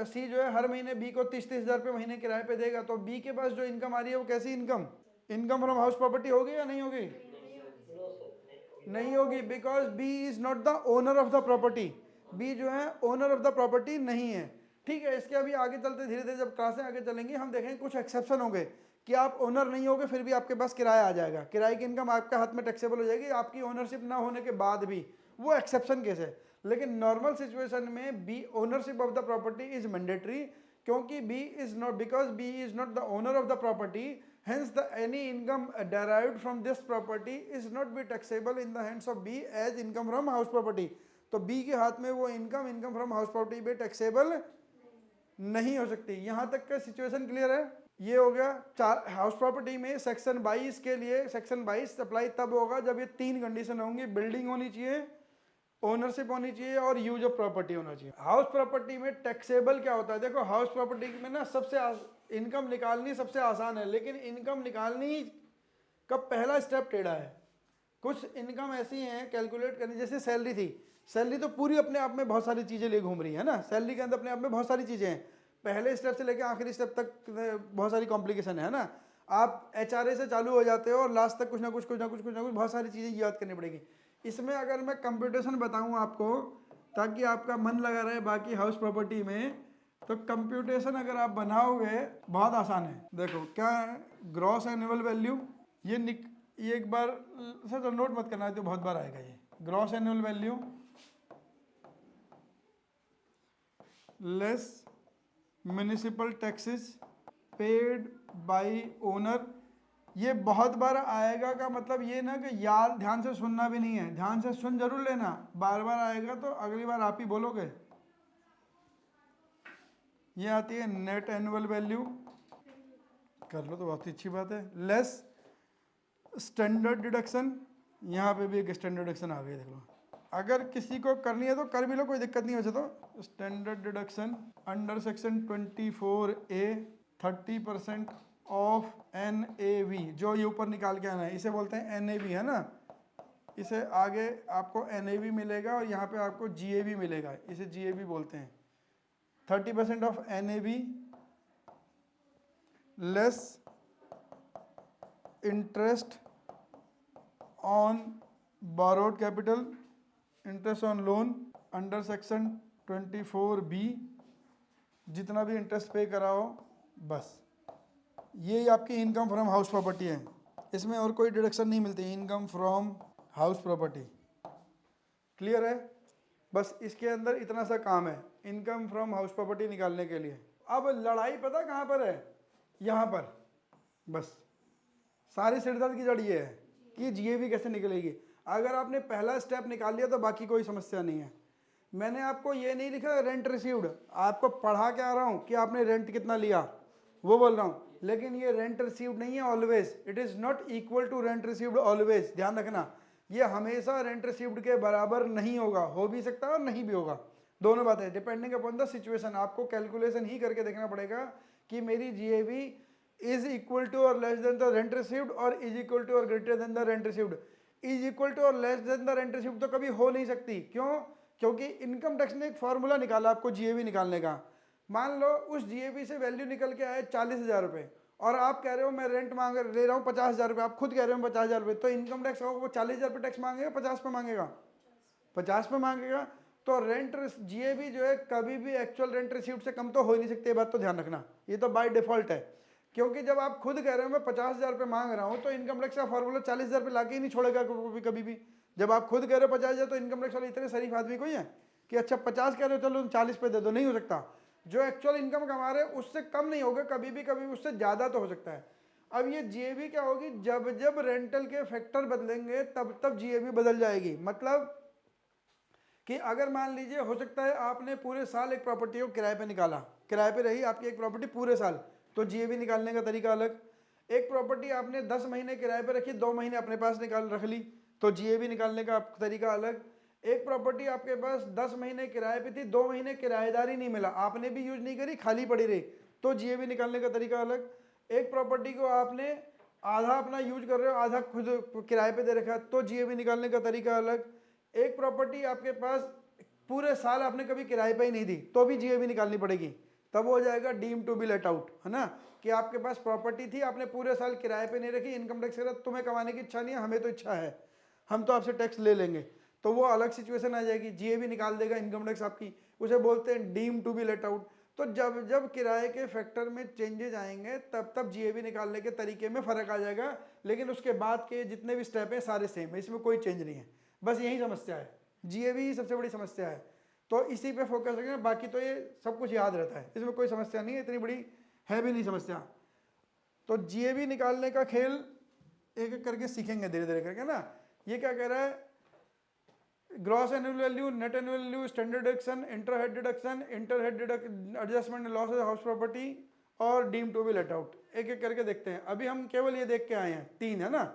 सी जो है हर महीने बी को 30,000 रुपये महीने किराए पे देगा। तो बी के पास जो इनकम आ रही है वो कैसी income? Income from house property होगी या नहीं होगी? नहीं होगी, because B is not the owner of the property. B जो है ओनर ऑफ द प्रॉपर्टी नहीं है। ठीक है, इसके अभी आगे चलते धीरे धीरे जब क्लासें आगे चलेंगी हम देखेंगे कुछ एक्सेप्शन होंगे कि आप ओनर नहीं होगे फिर भी आपके पास किराया आ जाएगा, किराए की इनकम आपके हाथ में टैक्सेबल हो जाएगी आपकी ओनरशिप ना होने के बाद भी, वो एक्सेप्शन केस है। लेकिन नॉर्मल सिचुएशन में B ownership of the property is mandatory, क्योंकि B is not, because B is not the owner of the property, hence the any income derived from this property is not be taxable in the hands of B as income from house property। तो B के हाथ में वो income from house property पे taxable नहीं हो सकती। यहां तक का सिचुएशन क्लियर है? ये हो गया हाउस प्रॉपर्टी में सेक्शन 22 के लिए। सेक्शन 22 अप्लाई तब होगा जब ये 3 कंडीशन होंगी, बिल्डिंग होनी चाहिए, ओनरशिप होनी चाहिए और यूज ऑफ प्रॉपर्टी होना चाहिए। हाउस प्रॉपर्टी में टैक्सेबल क्या होता है? देखो हाउस प्रॉपर्टी में ना सबसे इनकम निकालनी सबसे आसान है, लेकिन इनकम निकालनी का पहला स्टेप टेढ़ा है। कुछ इनकम ऐसी हैं कैलकुलेट करनी, जैसे सैलरी थी, सैलरी तो पूरी अपने आप में बहुत सारी चीज़ें ले घूम रही है ना, सैलरी के अंदर अपने आप में बहुत सारी चीज़ें हैं, पहले स्टेप से लेकर आखिरी स्टेप तक बहुत सारी कॉम्प्लिकेशन है ना। आप एचआरए से चालू हो जाते हो और लास्ट तक कुछ ना कुछ बहुत सारी चीज़ें याद करनी पड़ेगी। इसमें अगर मैं कंप्यूटेशन बताऊँ आपको ताकि आपका मन लगा रहे बाकी हाउस प्रॉपर्टी में, तो कंप्यूटेशन अगर आप बनाओगे बहुत आसान है। देखो क्या है, ग्रॉस एनुअल वैल्यू, ये एक बार सर तो नोट मत करना, तो बहुत बार आएगा ये। Gross annual value less municipal taxes paid by owner, ये बहुत बार आएगा का मतलब ये ना कि यार ध्यान से सुनना भी नहीं है, ध्यान से सुन जरूर लेना, बार बार आएगा तो अगली बार आप ही बोलोगे। ये आती है नेट एनुअल वैल्यू, कर लो तो बहुत ही अच्छी बात है। लेस स्टैंडर्ड डिडक्शन, यहाँ पे भी एक स्टैंडर्ड डिडक्शन आ गई, देख लो। अगर किसी को करनी है तो कर भी लो, कोई दिक्कत नहीं। वैसे तो standard deduction under section 24A 30% of NAV, जो ये ऊपर निकाल के आना है इसे बोलते हैं NAV, है ना। इसे आगे आपको NAV मिलेगा और यहाँ पे आपको GAV मिलेगा, इसे GAV बोलते हैं। 30% of NAV less interest on borrowed capital, interest on loan under section 24B, जितना भी इंटरेस्ट पे कराओ बस। ये आपकी इनकम फ्रॉम हाउस प्रॉपर्टी है, इसमें और कोई डिडक्शन नहीं मिलती। Income from house property clear है। बस इसके अंदर इतना सा काम है इनकम फ्रॉम हाउस प्रॉपर्टी निकालने के लिए। अब लड़ाई पता कहाँ पर है, यहाँ पर। बस सारी सिरदर्द की जड़ ये है कि GAV कैसे निकलेगी। अगर आपने पहला स्टेप निकाल लिया तो बाकी कोई समस्या नहीं है। मैंने आपको ये नहीं लिखा रेंट रिसीव्ड, आपको पढ़ा के आ रहा हूँ कि आपने रेंट कितना लिया वो बोल रहा हूँ, लेकिन ये रेंट रिसीव्ड नहीं है always, it is not equal to rent received always. ध्यान रखना, ये हमेशा रेंट रिसीव्ड के बराबर नहीं होगा, हो भी सकता है और नहीं भी होगा, दोनों बातें डिपेंडिंग अपॉन द सिचुएशन। आपको कैलकुलेशन ही करके देखना पड़ेगा कि मेरी GAV इज इक्वल टू और less than the rent received और इज इक्वल टू और greater than the rent received. Is equal to और less than the rent received तो कभी हो नहीं सकती। क्यों? क्योंकि इनकम टैक्स ने एक फार्मूला निकाला आपको GAV निकालने का। मान लो उस GAV से वैल्यू निकल के आए 40,000 रुपये और आप कह रहे हो मैं रेंट ले रहा हूँ 50,000 रुपये, आप खुद कह रहे हो 50,000 रुपये, तो इनकम टैक्स होगा वो 40,000 रुपये टैक्स मांगेगा 50 पे मांगेगा, 50 पे मांगेगा। तो रेंट GAV जो है कभी भी एक्चुअल रेंट रिसीव्ड से कम तो हो ही नहीं सकती, ये बात तो ध्यान रखना, ये तो बाय डिफॉल्ट है। क्योंकि जब आप खुद कह रहे हो मैं 50,000 रुपये मांग रहा हूँ तो इनकम टैक्स का फॉर्मूला 40,000 रुपये लाके ही नहीं छोड़ेगा कभी भी। जब आप खुद कह रहे हो 50,000 तो इनकम टैक्स वाले इतने शरीफ आदमी कोई है कि अच्छा 50 कह रहे हो चलो 40 पे दे दो, नहीं हो सकता। जो एक्चुअल इनकम कमा रहे हैं उससे कम नहीं होगा कभी भी उससे ज़्यादा तो हो सकता है। अब ये GAV क्या होगी, जब जब रेंटल के फैक्टर बदलेंगे तब तब GAV बदल जाएगी। मतलब कि अगर मान लीजिए हो सकता है आपने पूरे साल एक प्रॉपर्टी को किराए पे निकाला, किराए पे रही आपकी एक प्रॉपर्टी पूरे साल, तो GAV निकालने का तरीका अलग। एक प्रॉपर्टी आपने 10 महीने किराए पे रखी, 2 महीने अपने पास निकाल रख ली, तो GAV निकालने का तरीका अलग। एक प्रॉपर्टी आपके पास 10 महीने किराए पे थी, 2 महीने किराएदार ही नहीं मिला, आपने भी यूज नहीं करी, खाली पड़ी रही, तो GAV निकालने का तरीका अलग। एक प्रॉपर्टी को आपने आधा अपना यूज कर रहे हो, आधा खुद किराए पे दे रखा, तो GAV निकालने का तरीका अलग। एक प्रॉपर्टी आपके पास पूरे साल आपने कभी किराए पे ही नहीं दी, तो भी GAV निकालनी पड़ेगी, तब हो जाएगा deem to be let out, है ना। कि आपके पास प्रॉपर्टी थी, आपने पूरे साल किराए पे नहीं रखी, इनकम टैक्स का तुम्हें कमाने की इच्छा नहीं है, हमें तो इच्छा है, हम तो आपसे टैक्स ले लेंगे, तो वो अलग सिचुएशन आ जाएगी, GAV निकाल देगा इनकम टैक्स आपकी, उसे बोलते हैं deem to be let out. तो जब जब किराए के फैक्टर में चेंजेज आएंगे तब तब GAV निकालने के तरीके में फ़र्क आ जाएगा, लेकिन उसके बाद के जितने भी स्टेप हैं सारे सेम है, इसमें कोई चेंज नहीं है। बस यही समस्या है, GAV ही सबसे बड़ी समस्या है, तो इसी पे फोकस रखें, बाकी तो ये सब कुछ याद रहता है, इसमें कोई समस्या नहीं है, इतनी बड़ी है भी नहीं समस्या। तो GAV निकालने का खेल एक एक करके सीखेंगे धीरे धीरे करके ना। ये क्या कह रहा है, gross annual value, net annual value, standard deduction, inter head deduction, inter head adjustment loss of house property और deem to be let out, एक एक करके देखते हैं। अभी हम केवल ये देख के आए हैं, 3 है ना,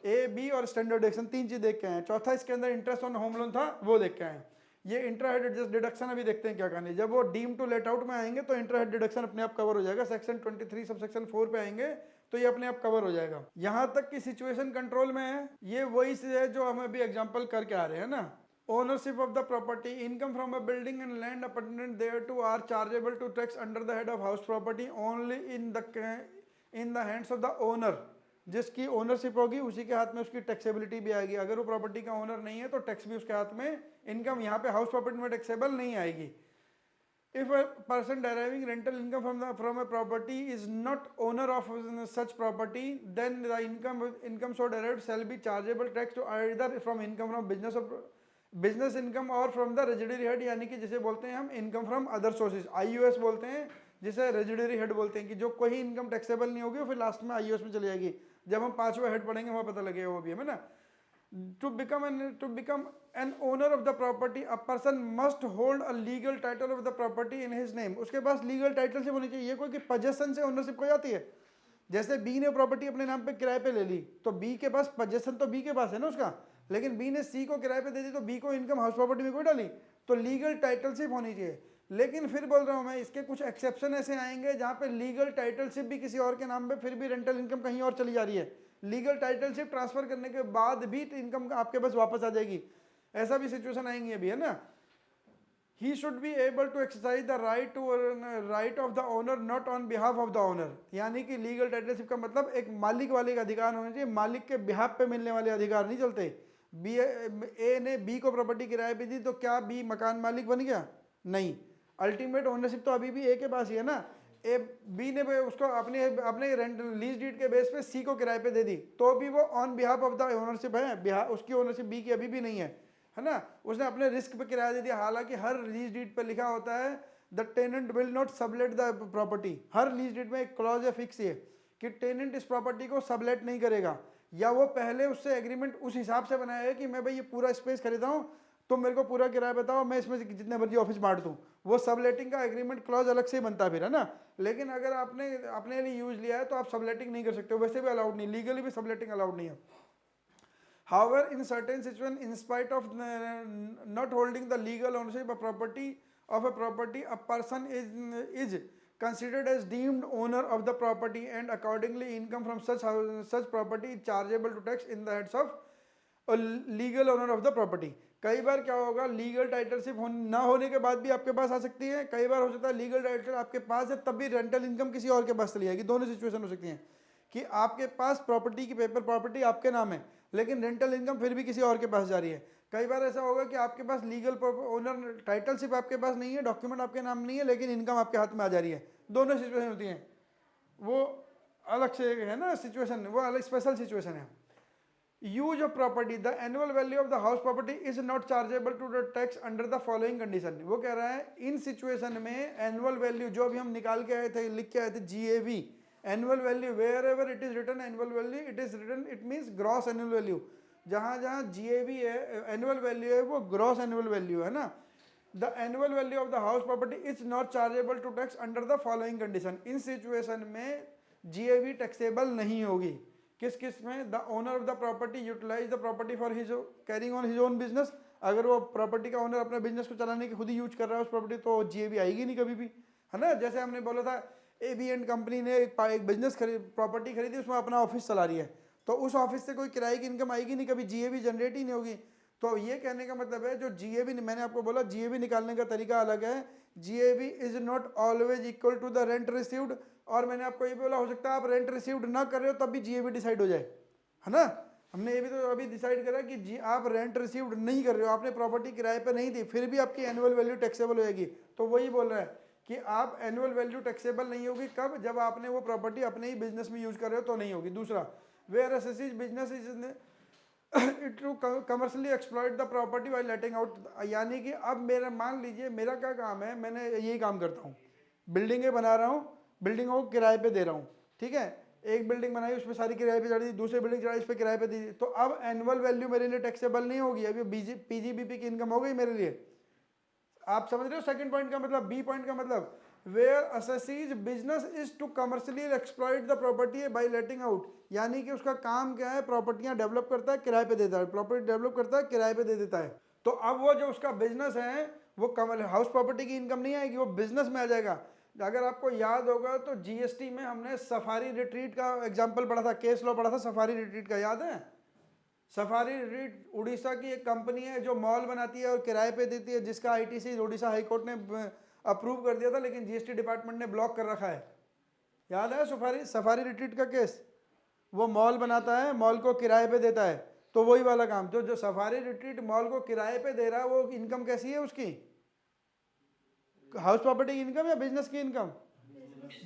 A, B और स्टैंडर्ड डिडक्शन, 3 चीज देख के आए हैं। चौथा इसके अंदर इंटरेस्ट ऑन होम लोन था, वो देख के आए हैं। ये इंटर हेड डिडक्शन अभी देखते हैं क्या करनी, जब वो डीम टू लेट आउट में आएंगे तो इंटर हेड डिडक्शन अपने आप कवर हो जाएगा, सेक्शन 23 सब सेक्शन 4 पे आएंगे तो ये अपने आप कवर हो जाएगा। यहां तक कि सिचुएशन कंट्रोल में है, ये वही चीज है जो हम अभी एग्जांपल करके आ रहे हैं ना। Ownership of the property, income from a building and land apartment thereto are chargeable to tax under the head of house property only in the hands of the owner. जिसकी ownership होगी उसी के हाथ में उसकी taxability भी आएगी, अगर वो प्रॉपर्टी का ओनर नहीं है तो टैक्स भी उसके हाथ में, इनकम यहाँ पे हाउस प्रॉपर्टी में टैक्सेबल नहीं आएगी। If a person deriving rental income from a property is not owner of such property, then the income so derived shall be chargeable tax to either from income from business income or from the residuary head, यानी कि जिसे बोलते हैं हम income from other sources, IUS बोलते हैं, जिसे residuary head बोलते हैं, कि जो कोई इनकम टैक्सेबल नहीं होगी वो फिर लास्ट में आईओएस में चली जाएगी। जब हम 5वां हेड पढ़ेंगे वहाँ पता लगेगा वो भी, है ना। To become an owner of the property, a person must hold a legal title of the property in his name. उसके पास लीगल टाइटलशिप होनी चाहिए। ये कोई कि possession से ओनरशिप कोई आती है। जैसे बी ने प्रॉपर्टी अपने नाम पे किराए पे ले ली, तो बी के पास possession तो बी के पास है ना उसका, लेकिन बी ने सी को किराए पे दे दी, तो बी को इनकम हाउस प्रॉपर्टी में कोई डाली, तो लीगल टाइटलशिप होनी चाहिए। लेकिन फिर बोल रहा हूँ मैं, इसके कुछ एक्सेप्शन ऐसे आएंगे जहाँ पे लीगल टाइटलशिप भी किसी और के नाम पे, फिर भी रेंटल इनकम कहीं और चली जा रही है। लीगल टाइटलशिप ट्रांसफर करने के बाद भी इनकम आपके पास वापस आ जाएगी, ऐसा भी सिचुएशन आएंगी अभी, है ना। He should be able to exercise the right of the owner not on behalf of the owner. यानी कि लीगल टाइटलशिप का मतलब एक मालिक वाले का अधिकार होना चाहिए, मालिक के बिहाफ पे मिलने वाले अधिकार नहीं चलते। बी ए ने बी को प्रॉपर्टी किराए पे दी, तो क्या बी मकान मालिक बन गया? नहीं, अल्टीमेट ओनरशिप तो अभी भी ए के पास ही है ना। ए बी ने उसको अपने अपने रेंट लीज डीड के बेस पे सी को किराए पे दे दी, तो भी वो on behalf of the ownership है, उसकी ओनरशिप बी की अभी भी नहीं है ना। उसने अपने रिस्क पे किराया दे दिया। हालांकि हर लीज डीड पे लिखा होता है the tenant will not sublet the property. हर लीज डीड में एक क्लॉज है फिक्स है कि टेनेंट इस प्रॉपर्टी को सबलेट नहीं करेगा, या वो पहले उससे एग्रीमेंट उस हिसाब से बनाया है कि मैं भाई ये पूरा स्पेस खरीदा हूँ, तो मेरे को पूरा किराया बताओ, मैं इसमें से जितने मर्जी ऑफिस बांट दूँ। वो सबलेटिंग का एग्रीमेंट क्लॉज अलग से ही बनता है फिर, है ना। लेकिन अगर आपने अपने लिए यूज लिया है तो आप सबलेटिंग नहीं कर सकते हो, वैसे भी अलाउड नहीं, लीगली भी सबलेटिंग अलाउड नहीं है। However, in certain situations, in spite of not holding the legal ownership of a property, a person is considered as deemed owner of the property, and accordingly, income from such property is chargeable to tax in the heads of a legal owner of the property. कई बार क्या होगा, legal टाइटलशिप ना होने के बाद भी आपके पास आ सकती है। कई बार हो सकता है लीगल टाइटल आपके पास है, तब भी रेंटल इनकम किसी और के पास चली जाएगी। दोनों सिचुएशन हो सकती हैं कि आपके पास प्रॉपर्टी की पेपर प्रॉपर्टी आपके नाम है, लेकिन रेंटल इनकम फिर भी किसी और के पास जा रही है। कई बार ऐसा होगा कि आपके पास लीगल ओनर टाइटलशिप आपके पास नहीं है, डॉक्यूमेंट आपके नाम नहीं है, लेकिन इनकम आपके हाथ में आ जा रही है। दोनों सिचुएशन होती हैं, वो अलग से है ना सिचुएशन, वो अलग स्पेशल सिचुएशन है। Use of property, the annual value of the house property is not chargeable to the tax under the following condition. वो कह रहा है इन सिचुएशन में एनुअल वैल्यू जो अभी हम निकाल के आए थे, लिख के आए थे, GAV annual value, wherever it is written annual value it is written, it means gross annual value. जहाँ जहाँ GAV है एनुअल वैल्यू है, वो ग्रॉस एनुअल वैल्यू है ना। The annual value of the house property is not chargeable to tax under the following condition. इन situation में GAV taxable नहीं होगी। किस किस में? The owner of the property utilize the property for his carrying on his own business. अगर वो property का ओनर अपने बिजनेस को चलाने की खुद ही यूज कर रहा है उस प्रॉपर्टी, तो GAV आएगी नहीं कभी भी, है ना। जैसे हमने बोला था AB&T कंपनी ने एक बिजनेस प्रॉपर्टी खरीदी, उसमें अपना ऑफिस चला रही है, तो उस ऑफिस से कोई किराए की इनकम आएगी नहीं, कभी GAV जनरेट ही नहीं होगी। तो ये कहने का मतलब है जो GAV, मैंने आपको बोला GAV निकालने का तरीका अलग है। GAV is not always equal to the rent received. और मैंने आपको ये बोला हो सकता है आप रेंट रिसीव्ड ना कर रहे हो तब भी GAV डिसाइड हो जाए, है ना। हमने ये भी तो अभी डिसाइड करा कि आप रेंट रिसीव्ड नहीं कर रहे हो, आपने प्रॉपर्टी किराए पे नहीं दी, फिर भी आपकी एनुअल वैल्यू टैक्सेबल हो जाएगी। तो वही बोल रहा है कि आप एनुअल वैल्यू टैक्सेबल नहीं होगी, कब? जब आपने वो प्रॉपर्टी अपने ही बिजनेस में यूज कर रहे हो तो नहीं होगी। दूसरा, where assessee's business is it to commercially exploit the property by letting out. यानी कि अब मेरा मान लीजिए मेरा क्या काम है, मैंने यही काम करता हूँ, बिल्डिंगें बना रहा हूँ, बिल्डिंगों को किराए पे दे रहा हूँ, ठीक है। एक बिल्डिंग बनाई, उसमें सारी किराए पे चढ़ी दी, दूसरी बिल्डिंग चढ़ाई, उस पर किराए पे दी, तो अब एनुअल वैल्यू मेरे लिए टैक्सेबल नहीं होगी, अभी PGBP की इनकम हो गई मेरे लिए। आप समझ रहे हो सेकंड पॉइंट का मतलब? बी पॉइंट का मतलब, where assessee's business is to commercially exploit the property by letting out. यानी कि उसका काम क्या है, प्रॉपर्टियां डेवलप करता है, किराए पे देता है, प्रॉपर्टी डेवलप करता है, किराए पे दे देता है। तो अब वो जो उसका बिजनेस है वो हाउस प्रॉपर्टी की इनकम नहीं आएगी, वो बिजनेस में आ जाएगा। अगर आपको याद होगा तो GST में हमने सफारी रिट्रीट का एग्जाम्पल पढ़ा था, केस लॉ पढ़ा था सफारी रिट्रीट का, याद है? सफारी रिट्रीट उड़ीसा की एक कंपनी है जो मॉल बनाती है और किराए पे देती है, जिसका ITC उड़ीसा हाईकोर्ट ने अप्रूव कर दिया था, लेकिन GST डिपार्टमेंट ने ब्लॉक कर रखा है। याद है सफारी रिट्रीट का केस? वो मॉल बनाता है, मॉल को किराए पे देता है, तो वही वाला काम जो सफारी रिट्रीट मॉल को किराए पे दे रहा है, वो इनकम कैसी है उसकी? हाउस प्रॉपर्टी की इनकम या बिजनेस की इनकम?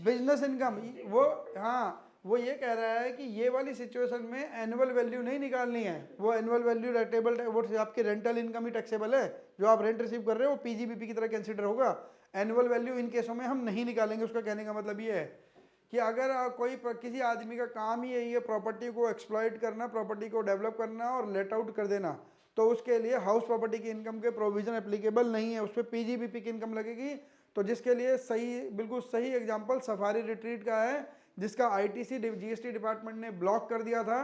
Business income. वो हाँ, वो ये कह रहा है कि ये वाली सिचुएशन में एनुअल वैल्यू नहीं निकालनी है, वो एनुअल वैल्यू रेंटेबल, वो आपकी रेंटल इनकम ही टैक्सेबल है, जो आप रेंट रिसीव कर रहे हो वो PGBP की तरह कंसिडर होगा। एनुअल वैल्यू इन केसों में हम नहीं निकालेंगे। उसका कहने का मतलब ये है कि अगर किसी आदमी का काम ही यही है प्रॉपर्टी को एक्सप्लॉइट करना, प्रॉपर्टी को डेवलप करना और लेट आउट कर देना, तो उसके लिए हाउस प्रॉपर्टी की इनकम के प्रोविजन एप्लीकेबल नहीं है, उस पर पीजीबीपी की इनकम लगेगी। तो जिसके लिए सही, बिल्कुल सही एग्जांपल सफारी रिट्रीट का है, जिसका आईटीसी जीएसटी डिपार्टमेंट ने ब्लॉक कर दिया था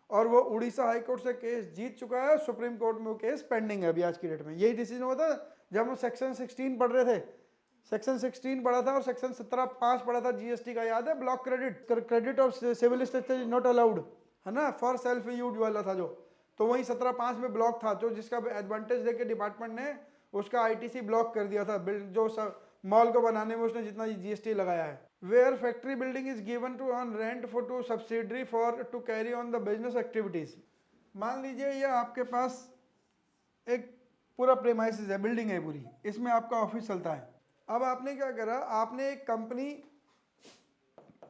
और वो उड़ीसा हाई कोर्ट से केस जीत चुका है, सुप्रीम कोर्ट में वो केस पेंडिंग है अभी आज की डेट में। यही डिसीजन हुआ था जब हम सेक्शन 16 पढ़ रहे थे, सेक्शन 16 पढ़ा था और सेक्शन 17(5) पढ़ा था जीएसटी का, याद है? ब्लॉक क्रेडिट और civil structure is not allowed, है ना, फॉर सेल्फ यूज वाला था जो, तो वही 17(5) में ब्लॉक था, जो जिसका एडवांटेज देके डिपार्टमेंट ने उसका आईटीसी ब्लॉक कर दिया था, जो मॉल को बनाने में उसने जितना जीएसटी लगाया है। Where factory building is given to on rent for to subsidiary for to carry on the business activities. मान लीजिए ये आपके पास एक पूरा प्रेमाइसिस है, बिल्डिंग है पूरी, इसमें आपका ऑफिस चलता है। अब आपने क्या करा, आपने एक कंपनी,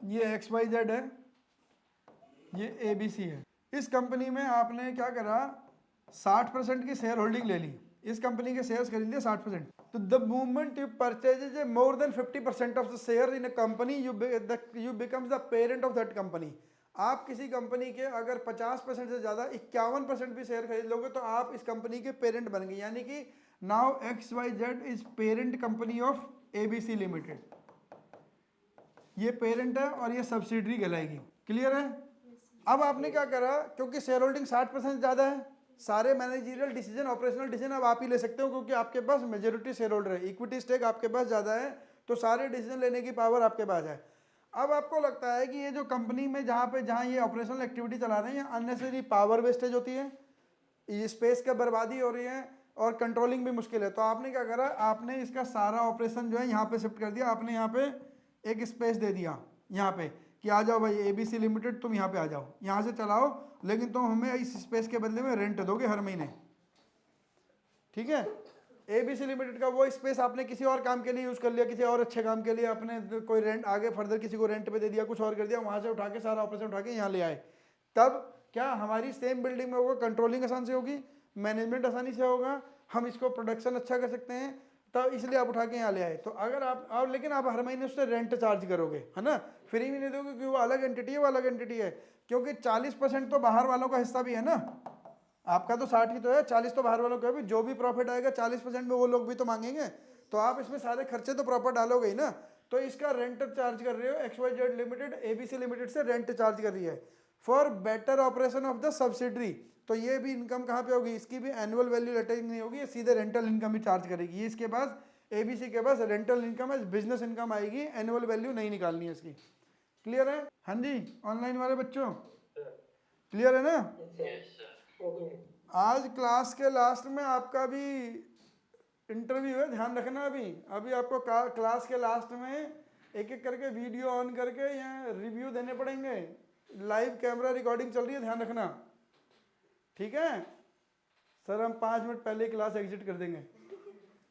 ये XYZ है, ये ABC है, इस कंपनी में आपने क्या करा, 60% की शेयर होल्डिंग ले ली, इस कंपनी के शेयर्स खरीद लिए 60%। तो the movement you purchase more than 50% of the share in a company, U becomes the parent of that company. आप किसी कंपनी के अगर 50% से ज़्यादा 51% भी शेयर खरीद लोगे तो आप इस कंपनी के पेरेंट बन गए, यानी कि now XYZ is parent company of ABC limited. ये पेरेंट है और ये सब्सिडरी कहलाएगी। क्लियर है? अब आपने क्या करा, क्योंकि शेयर होल्डिंग 60% ज़्यादा है, सारे मैनेजरियल डिसीजन, ऑपरेशनल डिसीजन अब आप ही ले सकते हो, क्योंकि आपके पास मेजोरिटी शेयर होल्डर है, इक्विटी स्टेक आपके पास ज़्यादा है, तो सारे डिसीजन लेने की पावर आपके पास है। अब आपको लगता है कि ये जो कंपनी में जहाँ ये ऑपरेशनल एक्टिविटी चला रहे हैं, अननेसेसरी पावर वेस्टेज होती है, ये स्पेस का बर्बादी हो रही है और कंट्रोलिंग भी मुश्किल है। तो आपने क्या करा, आपने इसका सारा ऑपरेशन जो है यहाँ पे शिफ्ट कर दिया, आपने यहाँ पे एक स्पेस दे दिया यहाँ पे कि आ जाओ भाई ABC लिमिटेड, तुम यहाँ पे आ जाओ, यहाँ से चलाओ, लेकिन तुम हमें इस स्पेस के बदले में रेंट दोगे हर महीने। ठीक है? ABC लिमिटेड का वो स्पेस आपने किसी और काम के लिए यूज़ कर लिया, किसी और अच्छे काम के लिए आपने कोई रेंट आगे फर्दर किसी को रेंट पे दे दिया, कुछ और कर दिया, वहाँ से उठा के सारा ऑपरेशन उठा के यहाँ ले आए। तब क्या हमारी सेम बिल्डिंग में होगा, कंट्रोलिंग आसान से होगी, मैनेजमेंट आसानी से होगा, हम इसको प्रोडक्शन अच्छा कर सकते हैं, तो इसलिए आप उठा के यहाँ ले आए। तो अगर आप लेकिन आप हर महीने उससे रेंट चार्ज करोगे, है ना, फ्री भी नहीं दोगे, क्योंकि वो अलग एंटिटी है, वो अलग एंटिटी है, क्योंकि 40% तो बाहर वालों का हिस्सा भी है ना, आपका तो 60 ही तो है, 40 तो बाहर वालों का भी, जो भी प्रॉफिट आएगा 40% में वो लोग भी तो मांगेंगे, तो आप इसमें सारे खर्चे तो प्रॉपर डालोगे ही ना। तो इसका रेंट चार्ज कर रहे हो, XYZ लिमिटेड ABC लिमिटेड से रेंट चार्ज कर रही है for better operation of the subsidiary. तो ये भी इनकम कहाँ पे होगी, इसकी भी एनुअल वैल्यू लेटरिंग नहीं होगी, ये सीधे रेंटल इनकम ही चार्ज करेगी। ये इसके पास ABC के पास रेंटल इनकम है, बिजनेस इनकम आएगी, एनुअल वैल्यू नहीं निकालनी है इसकी। क्लियर है? हाँ जी, ऑनलाइन वाले बच्चों क्लियर है ना? आज क्लास के लास्ट में आपका भी इंटरव्यू है, ध्यान रखना। अभी आपको क्लास के लास्ट में एक एक करके वीडियो ऑन करके यहाँ रिव्यू देने पड़ेंगे, लाइव कैमरा रिकॉर्डिंग चल रही है, ध्यान रखना। ठीक है सर, हम 5 मिनट पहले क्लास एग्जिट कर देंगे।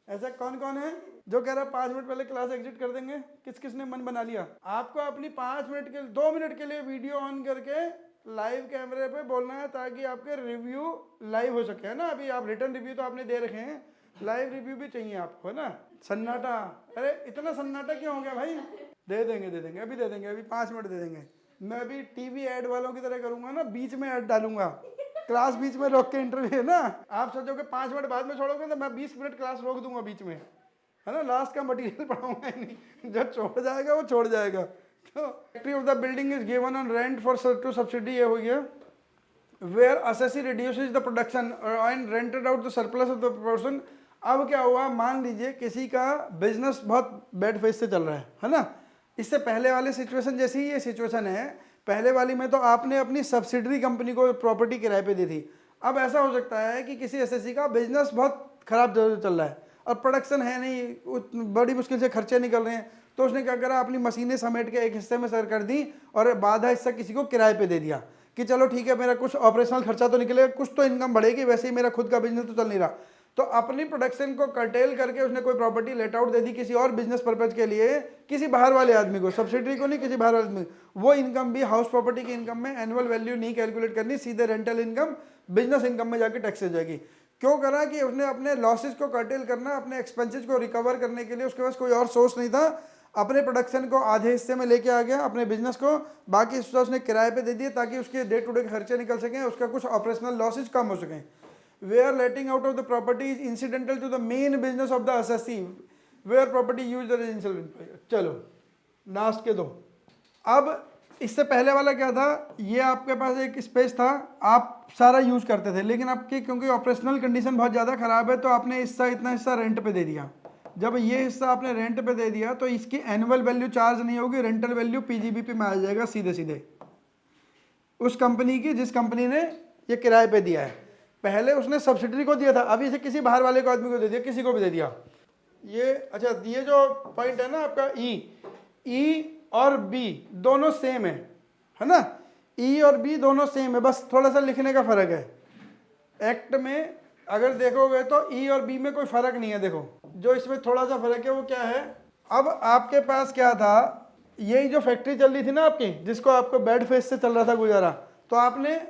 ऐसा कौन कौन है जो कह रहा है 5 मिनट पहले क्लास एग्जिट कर देंगे? किस किसने मन बना लिया? आपको अपनी 5 मिनट के 2 मिनट के लिए वीडियो ऑन करके लाइव कैमरे पे बोलना है, ताकि आपके रिव्यू लाइव हो सके, है ना। अभी आप रिटर्न रिव्यू तो आपने दे रखे हैं, लाइव रिव्यू भी चाहिए आपको, है ना। सन्नाटा, अरे इतना सन्नाटा क्यों हो गया भाई? दे देंगे अभी दे देंगे, अभी 5 मिनट दे देंगे। मैं अभी टीवी ऐड वालों की तरह करूंगा ना, बीच में ऐड डालूंगा, क्लास बीच में रोक के इंटरव्यू, है ना। आप सोचोगे 5 मिनट बाद में छोड़ोगे, तो मैं 20 मिनट क्लास रोक दूंगा बीच में, है ना। लास्ट का मटेरियल पढ़ाऊंगा ही नहीं, जो छोड़ जाएगा वो छोड़ जाएगा। तो factory of the building is given on rent for to subsidy, ये हो गया। Where assessee reduces the production and rented out the surplus of the person. अब क्या हुआ, मान लीजिए किसी का बिजनेस बहुत बैड फेज से चल रहा है ना। इससे पहले वाले सिचुएशन जैसी ही ये सिचुएशन है, पहले वाली में तो आपने अपनी सब्सिडरी कंपनी को प्रॉपर्टी किराए पे दी थी। अब ऐसा हो सकता है कि किसी एसएससी का बिजनेस बहुत खराब चल रहा है और प्रोडक्शन है नहीं, बड़ी मुश्किल से खर्चे निकल रहे हैं, तो उसने क्या करा, अपनी मशीनें समेट के एक हिस्से में सर कर दी और आधा हिस्सा किसी को किराए पे दे दिया कि चलो ठीक है, मेरा कुछ ऑपरेशनल खर्चा तो निकलेगा, कुछ तो इनकम बढ़ेगी, वैसे ही मेरा खुद का बिजनेस तो चल नहीं रहा। तो अपनी प्रोडक्शन को कर्टेल करके उसने कोई प्रॉपर्टी लेट आउट दे दी किसी और बिजनेस पर्पज के लिए, किसी बाहर वाले आदमी को, सब्सिडरी को नहीं, किसी बाहर वाले आदमी को। वो इनकम भी हाउस प्रॉपर्टी की इनकम में एनुअल वैल्यू नहीं कैलकुलेट करनी, सीधे रेंटल इनकम बिजनेस इनकम में जाके टैक्स हो जाएगी। क्यों करा कि उसने अपने लॉसेस को कर्टेल करना, अपने एक्सपेंसेस को रिकवर करने के लिए उसके पास कोई और सोर्स नहीं था। अपने प्रोडक्शन को आधे हिस्से में लेके आ गया अपने बिजनेस को, बाकी हिस्सा उसने किराए पे दे दिए ताकि उसके डे टू डे खर्चे निकल सकें, उसका कुछ ऑपरेशनल लॉसेज कम हो सकें। Where letting out of the property is incidental to the main business of the assessee where property use the residential. चलो लास्ट के दो। अब इससे पहले वाला क्या था, ये आपके पास एक स्पेस था, आप सारा यूज करते थे, लेकिन आपकी क्योंकि ऑपरेशनल कंडीशन बहुत ज़्यादा ख़राब है तो आपने इतना हिस्सा रेंट पे दे दिया। जब ये हिस्सा आपने रेंट पे दे दिया तो इसकी एनुअल वैल्यू चार्ज नहीं होगी, रेंटल वैल्यू पीजीबीपी में आ जाएगा सीधे सीधे उस कंपनी की जिस कंपनी ने ये किराए पे दिया है। पहले उसने सब्सिडरी को दिया था, अभी इसे किसी बाहर वाले को आदमी को दे दिया, किसी को भी दे दिया। ये अच्छा, ये जो पॉइंट है ना आपका ई और बी दोनों सेम है ना, ई और बी दोनों सेम है, बस थोड़ा सा लिखने का फर्क है। एक्ट में अगर देखोगे तो ई और बी में कोई फर्क नहीं है। देखो जो इसमें थोड़ा सा फर्क है वो क्या है, अब आपके पास क्या था, यही जो फैक्ट्री चल रही थी ना आपकी, जिसको आपको बेड फेस से चल रहा था गुजारा, तो आपने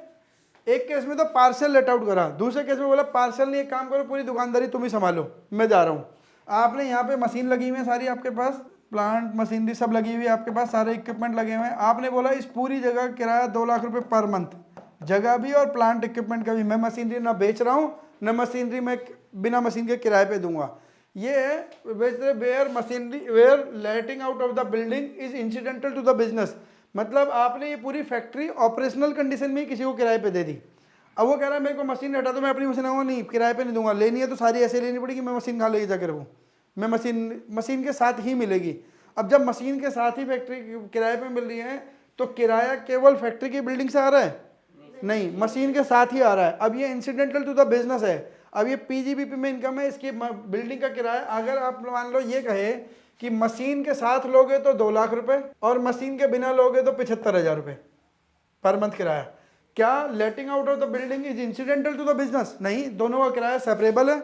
एक केस में तो पार्सल लेट आउट करा, दूसरे केस में बोला पार्सल नहीं, एक काम करो पूरी दुकानदारी तुम ही संभालो, मैं जा रहा हूँ। आपने यहाँ पे मशीन लगी हुई है सारी, आपके पास प्लांट मशीनरी सब लगी हुई है, आपके पास सारे इक्विपमेंट लगे हुए हैं। आपने बोला इस पूरी जगह किराया 2 लाख रुपए पर मंथ, जगह भी और प्लांट इक्विपमेंट का भी। मैं मशीनरी ना बेच रहा हूँ, न मशीनरी मैं बिना मशीन के किराए पे दूंगा। ये है where machinery where letting out of the building is incidental to the business. मतलब आपने ये पूरी फैक्ट्री ऑपरेशनल कंडीशन में ही किसी को किराए पे दे दी। अब वो कह रहा है मेरे को मशीन हटा दो, मैं अपनी मशीन आऊँगा, नहीं किराए पे नहीं दूंगा, लेनी है तो सारी ऐसे लेनी पड़ेगी, मैं मशीन कहाँ लेके जाकर रखूँ, मैं मशीन के साथ ही मिलेगी। अब जब मशीन के साथ ही फैक्ट्री किराए पे मिल रही है तो किराया केवल फैक्ट्री की बिल्डिंग से आ रहा है, नहीं मशीन के साथ ही आ रहा है। अब ये इंसिडेंटल टू द बिजनेस है, अब ये पीजीबीपी में इनकम है, इसकी बिल्डिंग का किराया। अगर आप मान लो ये कहे कि मशीन के साथ लोगे तो 2 लाख रुपए और मशीन के बिना लोगे तो 75,000 रुपए पर मंथ किराया, क्या letting out of the building is incidental to the business? नहीं, दोनों का किराया सेपरेबल है।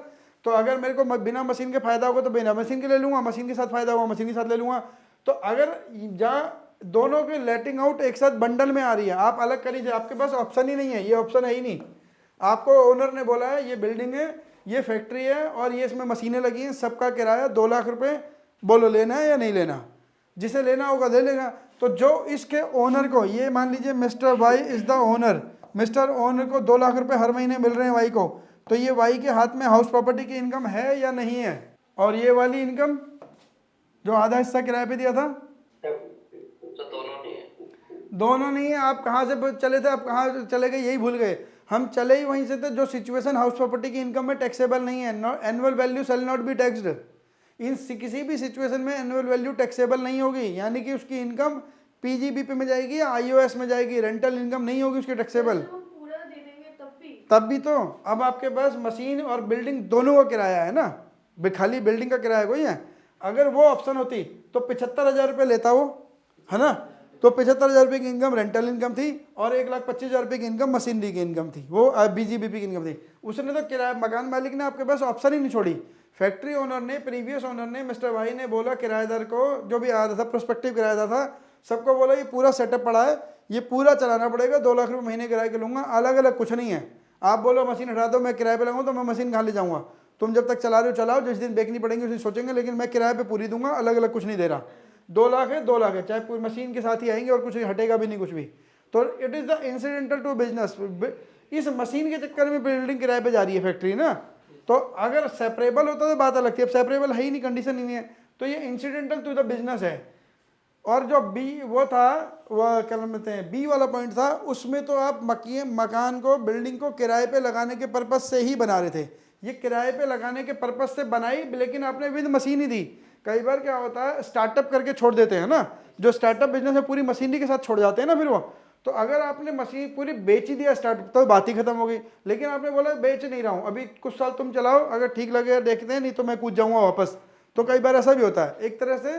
तो अगर मेरे को बिना मशीन के फायदा होगा तो बिना मशीन के ले लूंगा, मशीन के साथ फायदा होगा मशीन के साथ ले लूंगा। तो अगर जहाँ दोनों की लेटिंग आउट एक साथ बंडल में आ रही है, आप अलग कर लीजिए, आपके पास ऑप्शन ही नहीं है, ये ऑप्शन है ही नहीं। आपको ओनर ने बोला है ये बिल्डिंग है, ये फैक्ट्री है और ये इसमें मशीनें लगी हैं, सबका किराया 2 लाख रुपए, बोलो लेना है या नहीं लेना, जिसे लेना होगा ले लेगा। तो जो इसके ओनर को, ये मान लीजिए mister Y is the owner, mister owner को 2 लाख रुपए हर महीने मिल रहे हैं वाई को, तो ये वाई के हाथ में हाउस प्रॉपर्टी की इनकम है या नहीं है? और ये वाली इनकम जो आधा हिस्सा किराए पे दिया था,
तो दोनों नहीं है,
दोनों नहीं है। आप कहाँ से चले थे, आप कहाँ चले गए, यही भूल गए। हम चले ही वहीं से थे, जो सिचुएशन हाउस प्रॉपर्टी की इनकम में टैक्सेबल नहीं है। Annual value shall not be taxed. इन किसी भी सिचुएशन में एनुअल वैल्यू टैक्सेबल नहीं होगी, यानी कि उसकी इनकम पीजीबीपी में जाएगी या आईओएस में जाएगी, रेंटल इनकम नहीं होगी उसकी टैक्सेबल।
जब हम पूरा दे देंगे
तब भी तो अब आपके पास मशीन और बिल्डिंग दोनों का किराया है ना, खाली बिल्डिंग का किराया कोई है। अगर वो ऑप्शन होती तो 75,000 रुपये लेता वो, है ना, तो 75,000 रुपये की इनकम रेंटल इनकम थी और 1,25,000 रुपये की इनकम मशीनरी की इनकम थी, वो बीजीबीपी की इनकम थी। उसने तो किराया, मकान मालिक ने आपके पास ऑप्शन ही नहीं छोड़ी। फैक्ट्री ओनर ने, प्रीवियस ओनर ने, मिस्टर भाई ने बोला किराएदार को, जो भी आ रहा था प्रोस्पेक्टिव किराएदार था, सबको बोला ये पूरा सेटअप पड़ा है, ये पूरा चलाना पड़ेगा, 2 लाख रुपये महीने किराए के लूँगा, अलग अलग कुछ नहीं है। आप बोलो मशीन हटा दो, मैं किराए पे लगाऊँ, तो मैं मशीन कहाँ ले जाऊँगा? तुम जब तक चला रहे हो चलाओ, जिस दिन बेचनी पड़ेंगे उस दिन सोचेंगे, लेकिन मैं किराए पे पूरी दूंगा, अलग अलग कुछ नहीं दे रहा। 2 लाख है 2 लाख है, चाहे पूरी मशीन के साथ ही आएंगे और कुछ हटेगा भी नहीं कुछ भी। तो it is the incidental to business. इस मशीन के चक्कर में बिल्डिंग किराए पे जा रही है फैक्ट्री ना। तो अगर सेपरेबल होता तो बात अलग थी, अब सेपरेबल है ही नहीं, कंडीशन ही नहीं है, तो ये इंसिडेंटल टू द बिजनेस है। और जो बी वो था, वह क्या कहते हैं, बी वाला पॉइंट था, उसमें तो आप मकान को, बिल्डिंग को किराए पे लगाने के पर्पज से ही बना रहे थे। ये किराए पे लगाने के पर्पज से बनाई, लेकिन आपने विद मशीन ही दी। कई बार क्या होता है, स्टार्टअप करके छोड़ देते हैं ना, जो स्टार्टअप बिजनेस है पूरी मशीनरी के साथ छोड़ जाते हैं ना फिर वो। तो अगर आपने मशीन पूरी बेच ही दिया स्टार्टअप, तो बात ही खत्म हो गई। लेकिन आपने बोला बेच नहीं रहा हूँ, अभी कुछ साल तुम चलाओ, अगर ठीक लगे देखते हैं, नहीं तो मैं कूद जाऊँगा वापस। तो कई बार ऐसा भी होता है। एक तरह से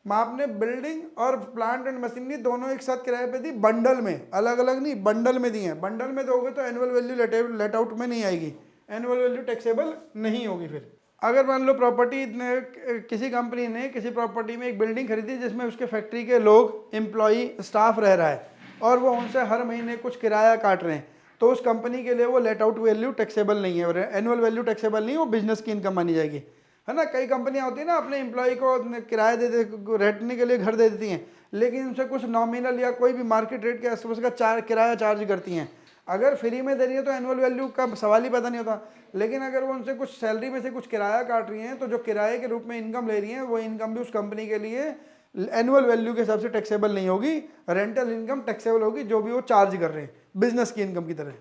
आपने बिल्डिंग और प्लांट एंड मशीनरी दोनों एक साथ किराए पे दी, बंडल में, अलग अलग नहीं, बंडल में दी है। बंडल में दोगे तो एनुअल वैल्यू लेट आउट में नहीं आएगी, एनुअल वैल्यू टैक्सेबल नहीं होगी। फिर अगर मान लो प्रॉपर्टी ने, किसी कंपनी ने किसी प्रॉपर्टी में एक बिल्डिंग खरीदी जिसमें उसके फैक्ट्री के लोग, एम्प्लॉई, स्टाफ रह रहा है और वो उनसे हर महीने कुछ किराया काट रहे हैं, तो उस कंपनी के लिए वो लेट आउट वैल्यू टैक्सेबल नहीं है, और एनुअल वैल्यू टैक्सेबल नहीं, वो बिजनेस की इनकम मानी जाएगी, है ना। कई कंपनियां होती है ना, अपने एम्प्लॉय को किराया रहने के लिए घर दे देती हैं, लेकिन उनसे कुछ नॉमिनल या कोई भी मार्केट रेट के आसपास का किराया चार्ज करती हैं। अगर फ्री में दे रही है तो एनुअल वैल्यू का सवाल ही पता नहीं होता, लेकिन अगर वो उनसे कुछ सैलरी में से कुछ किराया काट रही हैं, तो जो किराए के रूप में इनकम ले रही हैं, वो इनकम भी उस कंपनी के लिए एनुअल वैल्यू के हिसाब से टैक्सेबल नहीं होगी। रेंटल इनकम टैक्सेबल होगी, जो भी वो चार्ज कर रहे हैं बिजनेस की इनकम की तरह,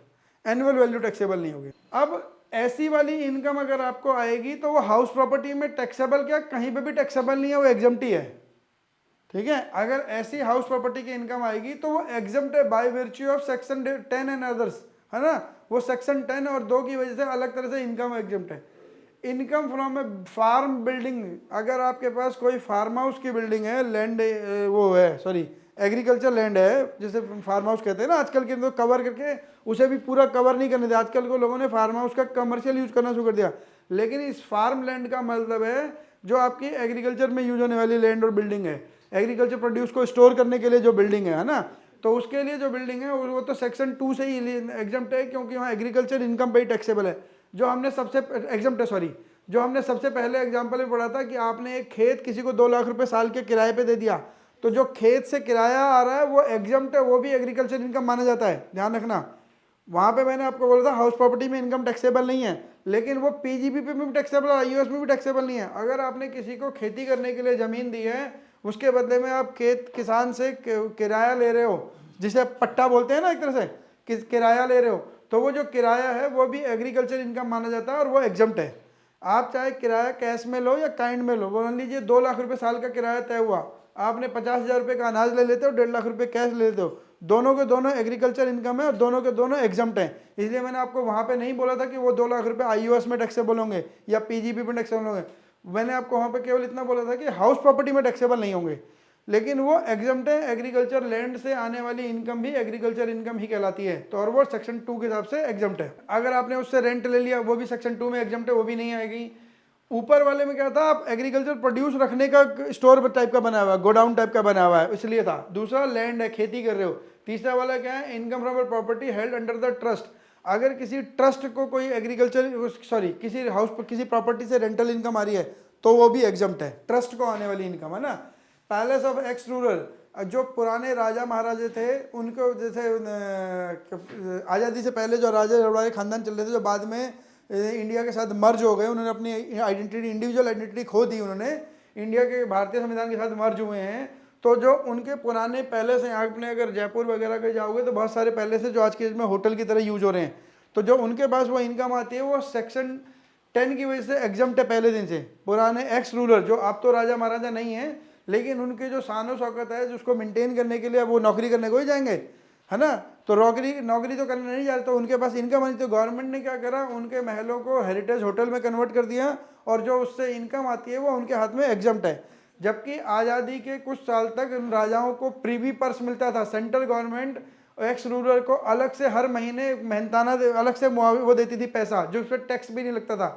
एनुअल वैल्यू टैक्सेबल नहीं होगी। अब ऐसी वाली इनकम अगर आपको आएगी तो वो हाउस प्रॉपर्टी में टैक्सेबल, क्या कहीं पे भी टैक्सेबल नहीं है, वो एग्जम्प्ट ही है, ठीक है। अगर ऐसी हाउस प्रॉपर्टी की इनकम आएगी तो वो एग्जम्प्ट है by virtue of section 10 and others, है ना। वो सेक्शन 10 और 2 की वजह से अलग तरह से इनकम एग्जम्प्ट है। Income from a farm building, अगर आपके पास कोई फार्म हाउस की बिल्डिंग है, लैंड वो है, सॉरी एग्रीकल्चर लैंड है, जैसे फार्म हाउस कहते हैं ना आजकल के, तो कवर करके उसे भी पूरा कवर नहीं करने दिया, आजकल को लोगों ने फार्म हाउस का कमर्शियल यूज करना शुरू कर दिया। लेकिन इस फार्म लैंड का मतलब है जो आपकी एग्रीकल्चर में यूज होने वाली लैंड और बिल्डिंग है, एग्रीकल्चर प्रोड्यूस को स्टोर करने के लिए जो बिल्डिंग है ना, तो उसके लिए जो बिल्डिंग है वो तो सेक्शन 2 से ही एग्जम्प्ट है, क्योंकि वहाँ एग्रीकल्चर इनकम पे ही टैक्सेबल है। जो हमने सबसे एग्जम्प्ट है, सॉरी, जो हमने सबसे पहले एग्जाम्पल में पढ़ा था कि आपने एक खेत किसी को 2 लाख रुपए साल के किराए पे दे दिया, तो जो खेत से किराया आ रहा है वो एग्जम्प्ट है, वो भी एग्रीकल्चर इनकम माना जाता है, ध्यान रखना। वहाँ पे मैंने आपको बोला था हाउस प्रॉपर्टी में इनकम टैक्सेबल नहीं है, लेकिन वो पीजीबी पे भी टैक्सेबल है, आईओएस में भी टैक्सेबल नहीं है। अगर आपने किसी को खेती करने के लिए ज़मीन दी है, उसके बदले में आप किसान से किराया ले रहे हो, जिसे पट्टा बोलते हैं ना एक तरह से, किराया ले रहे हो, तो वो जो किराया है वो भी एग्रीकल्चर इनकम माना जाता है और वो एग्जम्प्ट है। आप चाहे किराया कैश में लो या काइंड में लो, मान लीजिए 2 लाख रुपए साल का किराया तय हुआ, आपने 50,000 रुपये का अनाज ले लेते हो, 1.5 लाख रुपए कैश ले लेते हो, दोनों के दोनों एग्रीकल्चर इनकम है और दोनों के दोनों एग्जम्प्ट हैं। इसलिए मैंने आपको वहाँ पे नहीं बोला था कि वो 2 लाख रुपए आईओएस में टैक्सेबल होंगे या पीजीबी में टैक्सेबल होंगे, मैंने आपको वहाँ पे केवल इतना बोला था कि हाउस प्रॉपर्टी में टैक्सेबल नहीं होंगे, लेकिन वो एग्जम्प्ट है। एग्रीकल्चर लैंड से आने वाली इनकम भी एग्रीकल्चर इनकम ही कहलाती है, तो और वो सेक्शन 2 के हिसाब से एग्जम्प्ट है। अगर आपने उससे रेंट ले लिया, वो भी सेक्शन 2 में एग्जम्प्ट है, वो भी नहीं आएगी। ऊपर वाले में क्या था, आप एग्रीकल्चर प्रोड्यूस रखने का स्टोर टाइप का बना हुआ है, गोडाउन टाइप का बना हुआ है, इसलिए था। दूसरा लैंड है, खेती कर रहे हो। तीसरा वाला क्या है, income from property held under the trust. अगर किसी ट्रस्ट को कोई एग्रीकल्चर सॉरी किसी हाउस किसी प्रॉपर्टी से रेंटल इनकम आ रही है तो वो भी एग्जम्प्ट है, ट्रस्ट को आने वाली इनकम, है ना। पैलेस ऑफ एक्स रूरल, जो पुराने राजा महाराजे थे उनको, जैसे आज़ादी से पहले जो राजा रजवाड़े खानदान चल रहे थे, जो बाद में इंडिया के साथ मर्ज हो गए, उन्होंने अपनी आइडेंटिटी, इंडिविजुअल आइडेंटिटी खो दी, उन्होंने इंडिया के भारतीय संविधान के साथ मर्ज हुए हैं। तो जो उनके पुराने पैलेस हैं, आपने अगर जयपुर वगैरह के जाओगे तो बहुत सारे पैलेस हैं जो आज के डेट में होटल की तरह यूज हो रहे हैं। तो जो उनके पास वो इनकम आती है वो सेक्शन 10 की वजह से एग्जम्प्ट है पहले दिन से। पुराने एक्स रूलर, जो अब तो राजा महाराजा नहीं है, लेकिन उनके जो शान शौकत है, जिसको मेंटेन करने के लिए वो नौकरी करने को ही जाएंगे, है ना। तो नौकरी तो करने नहीं जा रहे, तो उनके पास इनकम आई। तो गवर्नमेंट ने क्या करा, उनके महलों को हेरिटेज होटल में कन्वर्ट कर दिया, और जो उससे इनकम आती है वो उनके हाथ में एग्जम्प्ट है। जबकि आज़ादी के कुछ साल तक इन राजाओं को प्रीवी पर्स मिलता था। सेंट्रल गवर्नमेंट एक्स रूलर को अलग से हर महीने मेहनताना अलग से वो देती थी पैसा, जो उस पर टैक्स भी नहीं लगता था।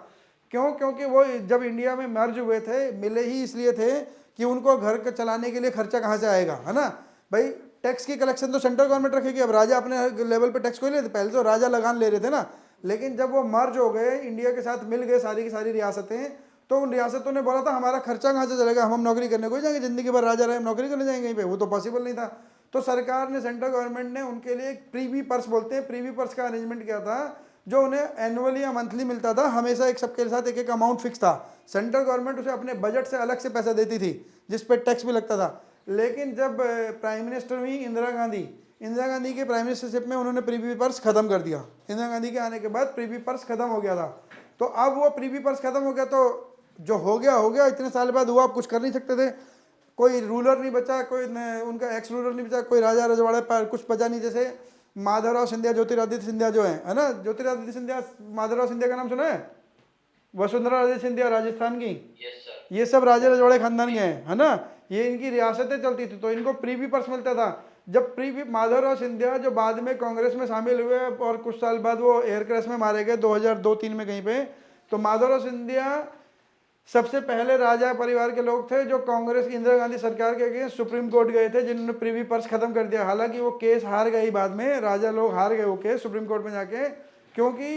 क्यों? क्योंकि वो जब इंडिया में मर्ज हुए थे, मिले ही इसलिए थे कि उनको घर चलाने के लिए खर्चा कहाँ से आएगा, है ना भाई। टैक्स की कलेक्शन तो सेंट्रल गवर्नमेंट रखेगी। अब राजा अपने लेवल पे टैक्स कोई लेते, पहले तो राजा लगान ले रहे थे ना, लेकिन जब वो मर्ज हो गए, इंडिया के साथ मिल गए सारी की सारी रियासतें, तो उन रियासतों ने बोला था हमारा खर्चा कहाँ से चलेगा, हम नौकरी करने को ही जाएंगे, जिंदगी भर राजा रहे हम नौकरी करने जाएंगे कहीं पे, वो तो पॉसिबल नहीं था। तो सरकार ने, सेंट्रल गवर्नमेंट ने उनके लिए एक प्रीवी पर्स बोलते हैं, प्रीवी पर्स का अरेंजमेंट किया था, जो उन्हें एनुअली या मंथली मिलता था, हमेशा एक सबके साथ एक एक अमाउंट फिक्स था। सेंट्रल गवर्नमेंट उसे अपने बजट से अलग से पैसा देती थी, जिस पर टैक्स भी लगता था। लेकिन जब प्राइम मिनिस्टर हुई इंदिरा गांधी के प्राइम मिनिस्टरशिप में उन्होंने प्रीवी पर्स खत्म कर दिया। इंदिरा गांधी के आने के बाद प्रीवी पर्स खत्म हो गया था। तो अब वो प्रीवी पर्स खत्म हो गया, तो जो हो गया, इतने साल बाद हुआ, आप कुछ कर नहीं सकते थे। कोई रूलर नहीं बचा, कोई उनका एक्स रूलर नहीं बचा, कोई राजा रजवाड़े पर कुछ बचा नहीं। जैसे माधवराव सिंधिया, ज्योतिरादित्य सिंधिया जो है ना, ज्योतिरादित्य सिंधिया, माधवराव सिंधिया का नाम सुना है? वसुंधरा राजे सिंधिया राजस्थान की, ये सब राजे रजवाड़े खानदान के हैं, है ना। ये इनकी रियासतें चलती थी, तो इनको प्रीवी पर्स मिलता था। जब माधवराव सिंधिया, जो बाद में कांग्रेस में शामिल हुए और कुछ साल बाद वो एयर क्रैश में मारे गए 2002-3 में कहीं पे, तो माधवराव सिंधिया सबसे पहले राजा परिवार के लोग थे जो कांग्रेस की इंदिरा गांधी सरकार के अगेंस्ट सुप्रीम कोर्ट गए थे, जिन्होंने प्रीवी पर्स खत्म कर दिया। हालांकि वो केस हार गई, बाद में राजा लोग हार गए वो केस सुप्रीम कोर्ट में जाके, क्योंकि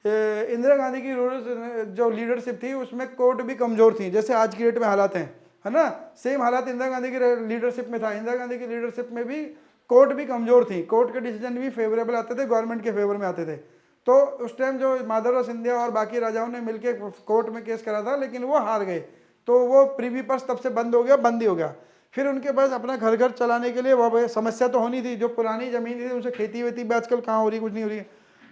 इंदिरा गांधी की रूरल जो लीडरशिप थी उसमें कोर्ट भी कमजोर थी, जैसे आज की डेट में हालात हैं, है ना। सेम हालात इंदिरा गांधी की लीडरशिप में था। इंदिरा गांधी की लीडरशिप में भी कोर्ट भी कमजोर थी, कोर्ट के डिसीजन भी फेवरेबल आते थे, गवर्नमेंट के फेवर में आते थे। तो उस टाइम जो माधवराव सिंधिया और बाकी राजाओं ने मिलकर कोर्ट में केस करा था, लेकिन वो हार गए, तो वो प्रीवी पर्स तब से बंद हो गया, बंद ही हो गया। फिर उनके पास अपना घर घर चलाने के लिए वो समस्या तो होनी थी, जो पुरानी जमीन थी उनसे खेती वेती भी आजकल कहाँ हो रही, कुछ नहीं हो रही है।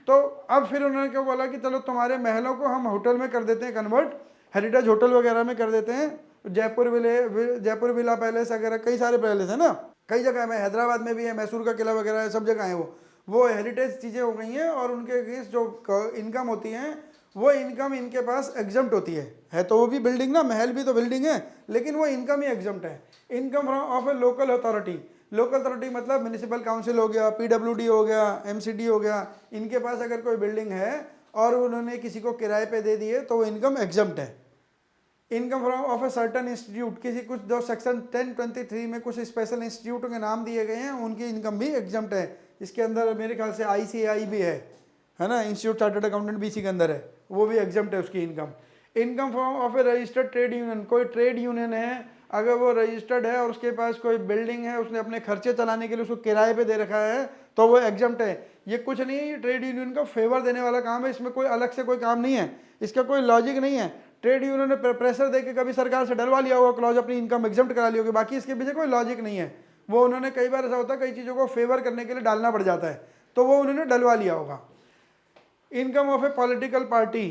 तो अब फिर उन्होंने क्या बोला कि चलो तुम्हारे महलों को हम होटल में कर देते हैं कन्वर्ट, हेरिटेज होटल वगैरह में कर देते हैं। जयपुर विला पैलेस वगैरह कई सारे पैलेस है ना, कई जगह में, हैदराबाद में भी है, मैसूर का किला वगैरह है, सब जगह है। वो हेरिटेज चीज़ें हो गई हैं, और उनके अगेंस्ट जो इनकम होती हैं वो इनकम इनके पास एग्जम्प्ट होती है तो वो भी बिल्डिंग ना, महल भी तो बिल्डिंग है, लेकिन वो इनकम ही एग्जम्प्ट है। Income from of A local authority, local authority मतलब म्यूनिसिपल काउंसिल हो गया, पीडब्ल्यूडी हो गया, एमसीडी हो गया, इनके पास अगर कोई बिल्डिंग है और उन्होंने किसी को किराए पे दे दी है तो वो इनकम एग्जम्प्ट है। Income from of a certain institute, किसी कुछ जो सेक्शन 1023 में कुछ स्पेशल इंस्टीट्यूटों के नाम दिए गए हैं, उनकी इनकम भी एग्जम्प्ट है। इसके अंदर मेरे ख्याल से ICAI भी है ना, इंस्टीट्यूट चार्टर्ड अकाउंटेंट भी इसी के अंदर है, वो भी एग्जम्प्ट है उसकी income. Income from of A registered trade union, कोई ट्रेड यूनियन है, अगर वो रजिस्टर्ड है और उसके पास कोई बिल्डिंग है, उसने अपने खर्चे चलाने के लिए उसको किराए पे दे रखा है, तो वो एग्जम्प्ट है। ये कुछ नहीं है, ये ट्रेड यूनियन का फेवर देने वाला काम है, इसमें कोई अलग से कोई काम नहीं है, इसका कोई लॉजिक नहीं है। ट्रेड यूनियन ने प्रेशर देके कभी सरकार से डलवा लिया होगा क्लॉज, अपनी इनकम एग्जम्प्ट करा ली होगी, बाकी इसके पीछे कोई लॉजिक नहीं है। वो उन्होंने कई बार ऐसा होता है, कई चीज़ों को फेवर करने के लिए डालना पड़ जाता है, तो वो उन्होंने डलवा लिया होगा। Income of A political party,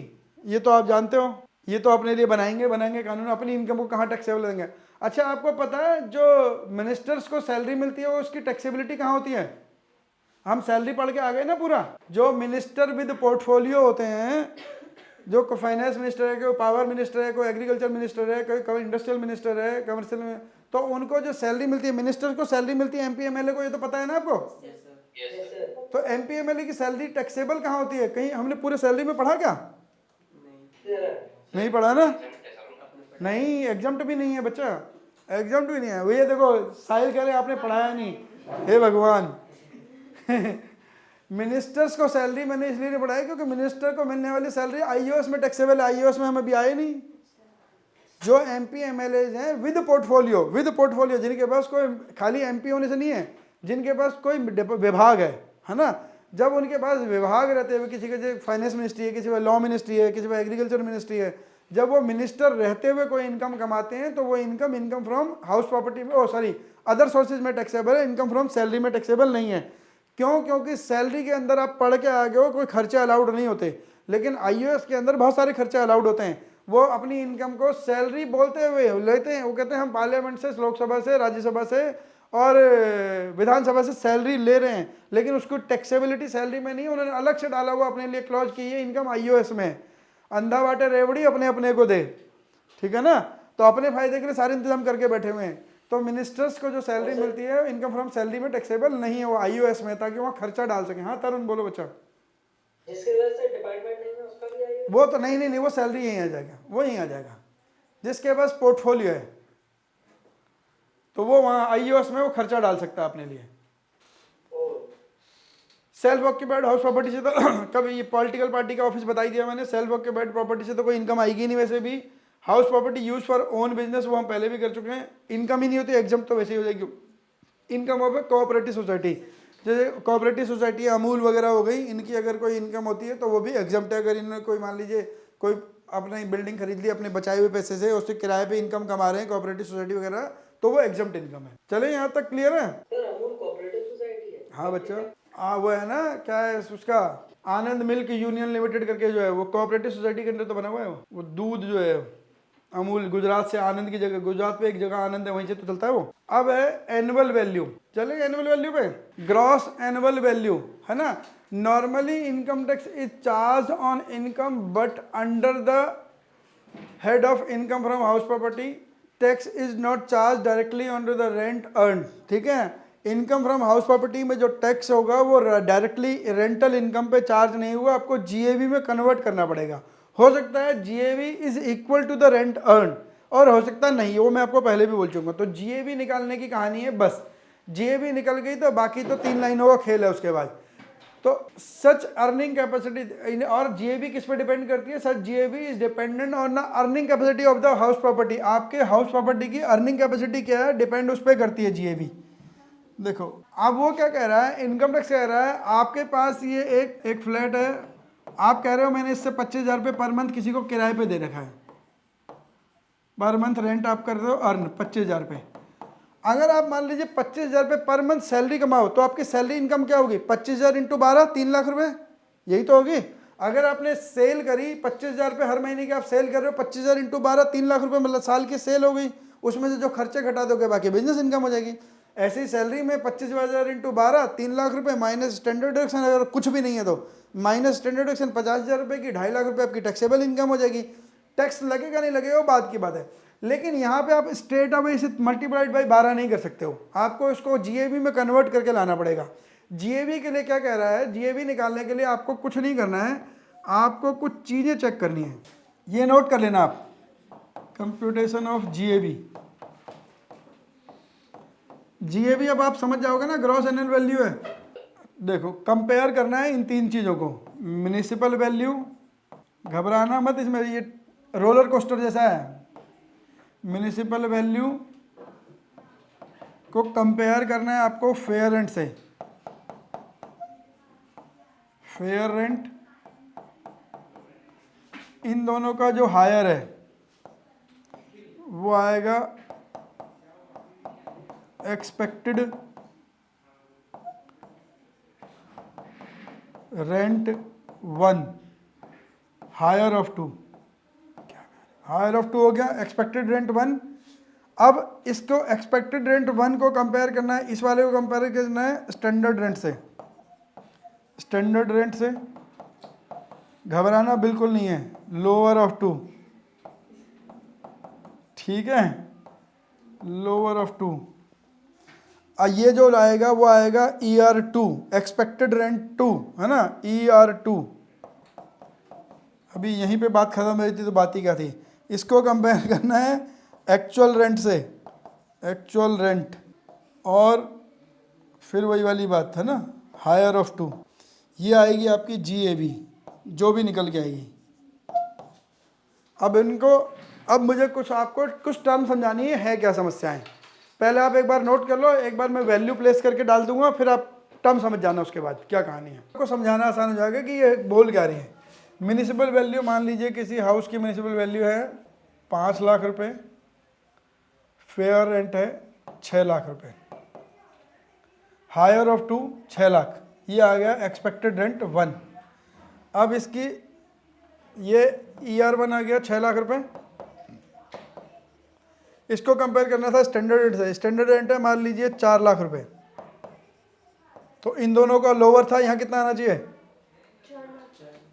ये तो आप जानते हो, ये तो अपने लिए बनाएंगे कानून, अपनी इनकम को कहाँ टैक्सेबल देंगे। अच्छा, आपको पता है जो मिनिस्टर्स को सैलरी मिलती है वो उसकी टैक्सेबिलिटी कहाँ होती है? हम सैलरी पढ़ के आ गए ना पूरा। जो मिनिस्टर विद पोर्टफोलियो होते हैं, जो फाइनेंस मिनिस्टर है, कोई पावर मिनिस्टर है, कोई एग्रीकल्चर मिनिस्टर है, कोई इंडस्ट्रियल मिनिस्टर है, कमर्शियल में, तो उनको जो सैलरी मिलती है, मिनिस्टर को सैलरी मिलती है, MP MLA को, ये तो पता है ना आपको। तो MP MLA की सैलरी टैक्सेबल कहाँ होती है? कहीं हमने पूरे सैलरी में पढ़ा क्या? नहीं पढ़ा ना। नहीं, एग्जम्प्ट भी नहीं है बच्चा, एग्जम्प्ट भी नहीं है। ये देखो साहिल कह रहे आपने पढ़ाया नहीं, हे भगवान। मिनिस्टर्स को सैलरी मैंने इसलिए नहीं बढ़ाई क्योंकि मिनिस्टर को मिलने वाली सैलरी IAS में टैक्सेबल है, IAS में हम अभी आए नहीं। जो MP MLA हैं विद पोर्टफोलियो, जिनके पास कोई खाली MP होने से नहीं है, जिनके पास कोई विभाग है ना, जब उनके पास विभाग रहते हुए, किसी के फाइनेंस मिनिस्ट्री है, किसी का लॉ मिनिस्ट्री है, किसी का एग्रीकल्चर मिनिस्ट्री है, जब वो मिनिस्टर रहते हुए कोई इनकम कमाते हैं तो वो इनकम फ्रॉम हाउस प्रॉपर्टी में अदर सोर्सेज में टैक्सेबल है, इनकम फ्रॉम सैलरी में टैक्सेबल नहीं है। क्यों? क्योंकि सैलरी के अंदर आप पढ़ के आ गए हो, कोई खर्चे अलाउड नहीं होते, लेकिन IAS के अंदर बहुत सारे खर्चे अलाउड होते हैं। वो अपनी इनकम को सैलरी बोलते हुए लेते हैं, वो कहते हैं हम पार्लियामेंट से, लोकसभा से, राज्यसभा से और विधानसभा से सैलरी ले रहे हैं, लेकिन उसको टैक्सेबिलिटी सैलरी में नहीं, उन्होंने अलग से डाला हुआ अपने लिए क्लॉज की है, इनकम IAS में। अंधा बाटे रेवड़ी अपने अपने को दे, ठीक है ना, तो अपने फायदे के लिए सारे इंतजाम करके बैठे हुए हैं। तो मिनिस्टर्स को जो सैलरी मिलती है इनकम फ्रॉम सैलरी में टैक्सेबल नहीं है, वो IAS में, ताकि वहाँ खर्चा डाल सके। हाँ तरुण बोलो बच्चा।
जिसकी वजह से डिपार्टमेंट नहीं है उसका भी आएगा?
वो तो नहीं, वो सैलरी यहीं आ जाएगा, वो यहीं आ जाएगा। जिसके पास पोर्टफोलियो है तो वो वहाँ IAS में वो खर्चा डाल सकता है अपने लिए। सेल्फ ऑक्यूपाइड हाउस प्रॉपर्टी से तो कभी ये पॉलिटिकल पार्टी का ऑफिस बताई दिया मैंने, सेल्फ ऑक्यूपाइड प्रॉपर्टी से तो कोई इनकम आएगी नहीं। वैसे भी house property use for own business, वो हम पहले भी कर चुके हैं, इनकम ही नहीं होती, एग्जम्प्ट तो वैसे ही हो जाएगी। Income of A cooperative society, जैसे कोऑपरेटिव सोसाइटी अमूल वगैरह हो गई, इनकी अगर कोई इनकम होती है तो वो भी एग्जम्प्ट है। अगर इन्होंने कोई मान लीजिए कोई अपनी बिल्डिंग खरीद ली अपने बचाए हुए पैसे से, उससे किराए पे इनकम कमा रहे हैं कोऑपरेटिव सोसाइटी वगैरह, तो वो एग्जम्प्ट इनकम है। चले यहाँ तक क्लियर है?
सर अमूल कोऑपरेटिव सोसाइटी है?
हाँ बच्चा, हाँ वो है ना, क्या है उसका, आनंद मिल्क यूनियन लिमिटेड करके जो है, वो कोऑपरेटिव सोसाइटी के अंदर तो बना हुआ है। वो दूध जो है अमूल, गुजरात से आनंद की जगह, गुजरात पे एक जगह आनंद है, वहीं से तो चलता है वो। अब है एनुअल वैल्यू, चलेगा एनुअल वैल्यू पे, ग्रॉस एनुअल वैल्यू है ना। Normally income tax is charge on income but under the head of income from house property tax is not charge directly on the rent earn, ठीक है। Income from house property में जो tax होगा वो directly rental income पे charge नहीं हुआ, आपको GAV में कन्वर्ट करना पड़ेगा। हो सकता है GAV is equal to the rent earn, और हो सकता नहीं, वो मैं आपको पहले भी बोल चुका। तो जीएवी निकालने की कहानी है बस, जीएवी निकल गई तो बाकी तो 3 लाइनों का खेल है उसके बाद। तो सच अर्निंग कैपेसिटी, और जीएवी किस पे डिपेंड करती है? Such GAV is dependent on the earning capacity of the house property. आपके हाउस प्रॉपर्टी की अर्निंग कैपेसिटी क्या है, डिपेंड उस पर करती है जीएवी। देखो अब वो क्या कह रहा है, इनकम टैक्स कह रहा है आपके पास ये एक फ्लैट है, आप कह रहे हो मैंने इससे 25,000 रुपये पर मंथ किसी को किराए पे दे रखा है, पर मंथ रेंट आप कर रहे हो अर्न 25,000 रुपये। अगर आप मान लीजिए 25,000 रुपये पर मंथ सैलरी कमाओ तो आपकी सैलरी इनकम क्या होगी? 25,000 इंटू 12, 3 लाख रुपए, यही तो होगी। अगर आपने सेल करी 25,000 रुपये हर महीने की आप सेल कर रहे हो, 25,000 इंटू 12, 3 लाख रुपए, मतलब साल की सेल हो गई। उसमें से जो खर्चे घटा दोगे बाकी बिजनेस इनकम हो जाएगी। ऐसी सैलरी में 25,000 इंटू 12, 3 लाख रुपए माइनस स्टैंडर्ड डिडक्शन, अगर कुछ भी नहीं है तो माइनस स्टैंडर्ड डिडक्शन 50,000 रुपये की 2.5 लाख रुपये आपकी टैक्सेबल इनकम हो जाएगी। टैक्स लगेगा नहीं लगेगा वो बात की बात है, लेकिन यहाँ पे आप स्ट्रेट अवे इसे मल्टीप्लाइड बाई 12 नहीं कर सकते हो, आपको इसको जीएवी में कन्वर्ट करके लाना पड़ेगा। जीएवी के लिए क्या कह रहा है, जीएवी निकालने के लिए आपको कुछ नहीं करना है, आपको कुछ चीज़ें चेक करनी है। ये नोट कर लेना आप, कंप्यूटेशन ऑफ जीएवी। जीएवी अब आप समझ जाओगे ना, ग्रॉस एनुअल वैल्यू है। देखो कंपेयर करना है इन 3 चीज़ों को, म्युनिसिपल वैल्यू, घबराना मत इसमें, ये रोलर कोस्टर जैसा है। म्युनिसिपल वैल्यू को कंपेयर करना है आपको फेयर रेंट से। फेयर रेंट, इन दोनों का जो हायर है वो आएगा expected rent 1, higher of 2, higher of 2 हो गया, एक्सपेक्टेड रेंट 1। अब इसको एक्सपेक्टेड रेंट 1 को कंपेयर करना है, इस वाले को कंपेयर करना है स्टैंडर्ड रेंट से। स्टैंडर्ड रेंट से घबराना बिल्कुल नहीं है, लोअर ऑफ 2, ठीक है, लोअर ऑफ 2। ये जो आएगा वो आएगा ER2, एक्सपेक्टेड रेंट 2, है ना, ER2। अभी यहीं पे बात खत्म हो रही थी तो बात ही क्या थी, इसको कंपेयर करना है एक्चुअल रेंट से, एक्चुअल रेंट, और फिर वही वाली बात है ना, हायर ऑफ 2। ये आएगी आपकी जीएवी, जो भी निकल के आएगी। अब इनको, अब मुझे कुछ आपको कुछ टर्म समझानी है क्या समस्याएं। पहले आप एक बार नोट कर लो, एक बार मैं वैल्यू प्लेस करके डाल दूंगा, फिर आप टर्म समझ जाना उसके बाद क्या कहानी है। आपको समझाना आसान हो जाएगा कि ये बोल क्या रही है। म्युनिसिपल वैल्यू, मान लीजिए किसी हाउस की म्युनिसिपल वैल्यू है 5 लाख रुपए, फेयर रेंट है 6 लाख रुपए, हायर ऑफ 2 6 लाख, ये आ गया एक्सपेक्टेड रेंट 1। अब इसकी ये ER1 आ गया 6 लाख रुपए, इसको कंपेयर करना था स्टैंडर्ड रेंट से। स्टैंडर्ड रेंट है मान लीजिए 4 लाख रुपए, तो इन दोनों का लोअर था, यहाँ कितना आना चाहिए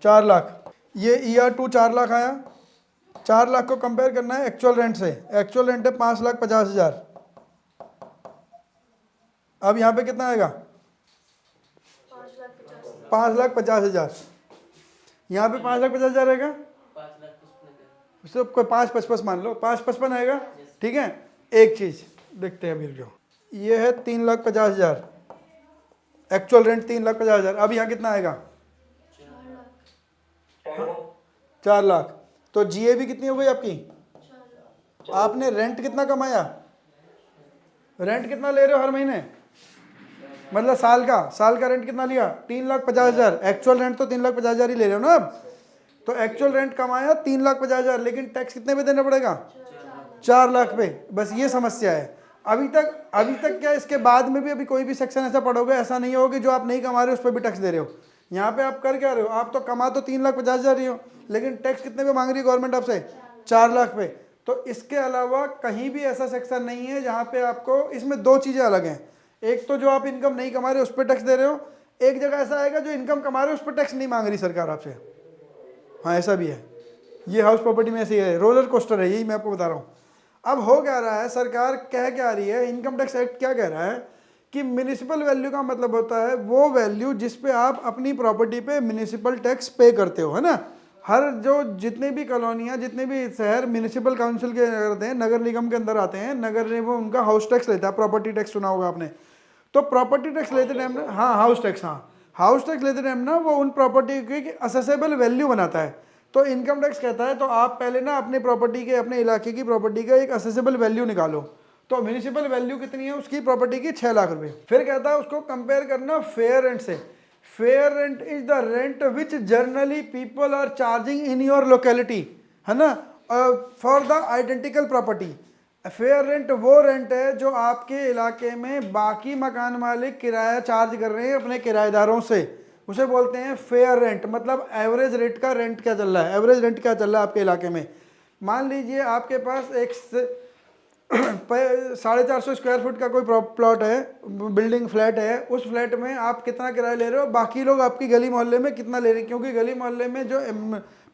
4 लाख। ये ER2 4 लाख आया, 4 लाख को कंपेयर करना है एक्चुअल रेंट से। एक्चुअल रेंट है 5,50,000। अब यहाँ पे कितना आएगा 5,50,000। यहाँ पे 5,50,000 आएगा,
5,55,000
सबको 5,55 मान लो, 5,55 आएगा, ठीक है। एक चीज देखते हैं अभी, जो ये है 3,50,000, एक्चुअल रेंट 3,50,000। अब यहाँ कितना आएगा 4 लाख। तो जीएवी कितनी हो गई आपकी? आपने रेंट कितना कमाया, रेंट कितना ले रहे हो हर महीने, मतलब साल का रेंट कितना लिया 3,50,000। एक्चुअल रेंट तो 3,50,000 ही ले रहे हो ना अब। तो एक्चुअल रेंट कमाया 3,50,000, लेकिन टैक्स कितने पे देना पड़ेगा 4 लाख पे। बस ये समस्या है। अभी तक क्या, इसके बाद में भी अभी कोई भी सेक्शन ऐसा पढ़ोगे, ऐसा नहीं होगा कि जो आप नहीं कमा रहे हो उस पर भी टैक्स दे रहे हो। यहाँ पे आप कर क्या रहे हो, आप तो कमा तो 3,50,000 रही हो, लेकिन टैक्स कितने पे मांग रही है गवर्नमेंट आपसे 4 लाख पे। तो इसके अलावा कहीं भी ऐसा सेक्शन नहीं है जहाँ पे आपको, इसमें 2 चीज़ें अलग हैं। एक तो जो आप इनकम नहीं कमा रहे उस पर टैक्स दे रहे हो, एक जगह ऐसा आएगा जो इनकम कमा रहे हो उस पर टैक्स नहीं मांग रही सरकार आपसे। हाँ ऐसा भी है, ये हाउस प्रॉपर्टी में ऐसे ही है, रोलर कोस्टर है, यही मैं आपको बता रहा हूँ। अब हो क्या रहा है, सरकार कह क्या रही है, इनकम टैक्स एक्ट क्या कह रहा है कि म्युनिसिपल वैल्यू का मतलब होता है वो वैल्यू जिस पे आप अपनी प्रॉपर्टी पे म्युनिसिपल टैक्स पे करते हो, है ना। हर जो जितने भी कॉलोनियाँ, जितने भी शहर म्यूनिसिपल काउंसिल के करते हैं, नगर निगम के अंदर आते हैं, नगर निगम उनका हाउस टैक्स लेता है, प्रॉपर्टी टैक्स सुना होगा आपने। तो प्रॉपर्टी टैक्स लेते टाइम ना, हाँ हाउस टैक्स, हाँ हाउस टैक्स लेते टाइम ना वो उन प्रॉपर्टी की असेसेबल वैल्यू बनाता है। तो इनकम टैक्स कहता है तो आप पहले ना अपने प्रॉपर्टी के, अपने इलाके की प्रॉपर्टी का एक असेसेबल वैल्यू निकालो। तो म्यूनिसिपल वैल्यू कितनी है उसकी प्रॉपर्टी की? 6 लाख रुपए। फिर कहता है उसको कंपेयर करना फेयर रेंट से। Fair rent is the rent which generally people are charging in your locality, है ना, for the identical property. Fair rent वो रेंट है जो आपके इलाके में बाकी मकान मालिक किराया चार्ज कर रहे हैं अपने किराएदारों से, उसे बोलते हैं फेयर रेंट। मतलब एवरेज रेट का रेंट क्या चल रहा है, एवरेज रेंट क्या चल रहा है आपके इलाके में। मान लीजिए आपके पास एक 450 स्क्वायर फुट का कोई प्लॉट है, बिल्डिंग फ्लैट है, उस फ्लैट में आप कितना किराया ले रहे हो, बाकी लोग आपकी गली मोहल्ले में कितना ले रहे हैं, क्योंकि गली मोहल्ले में जो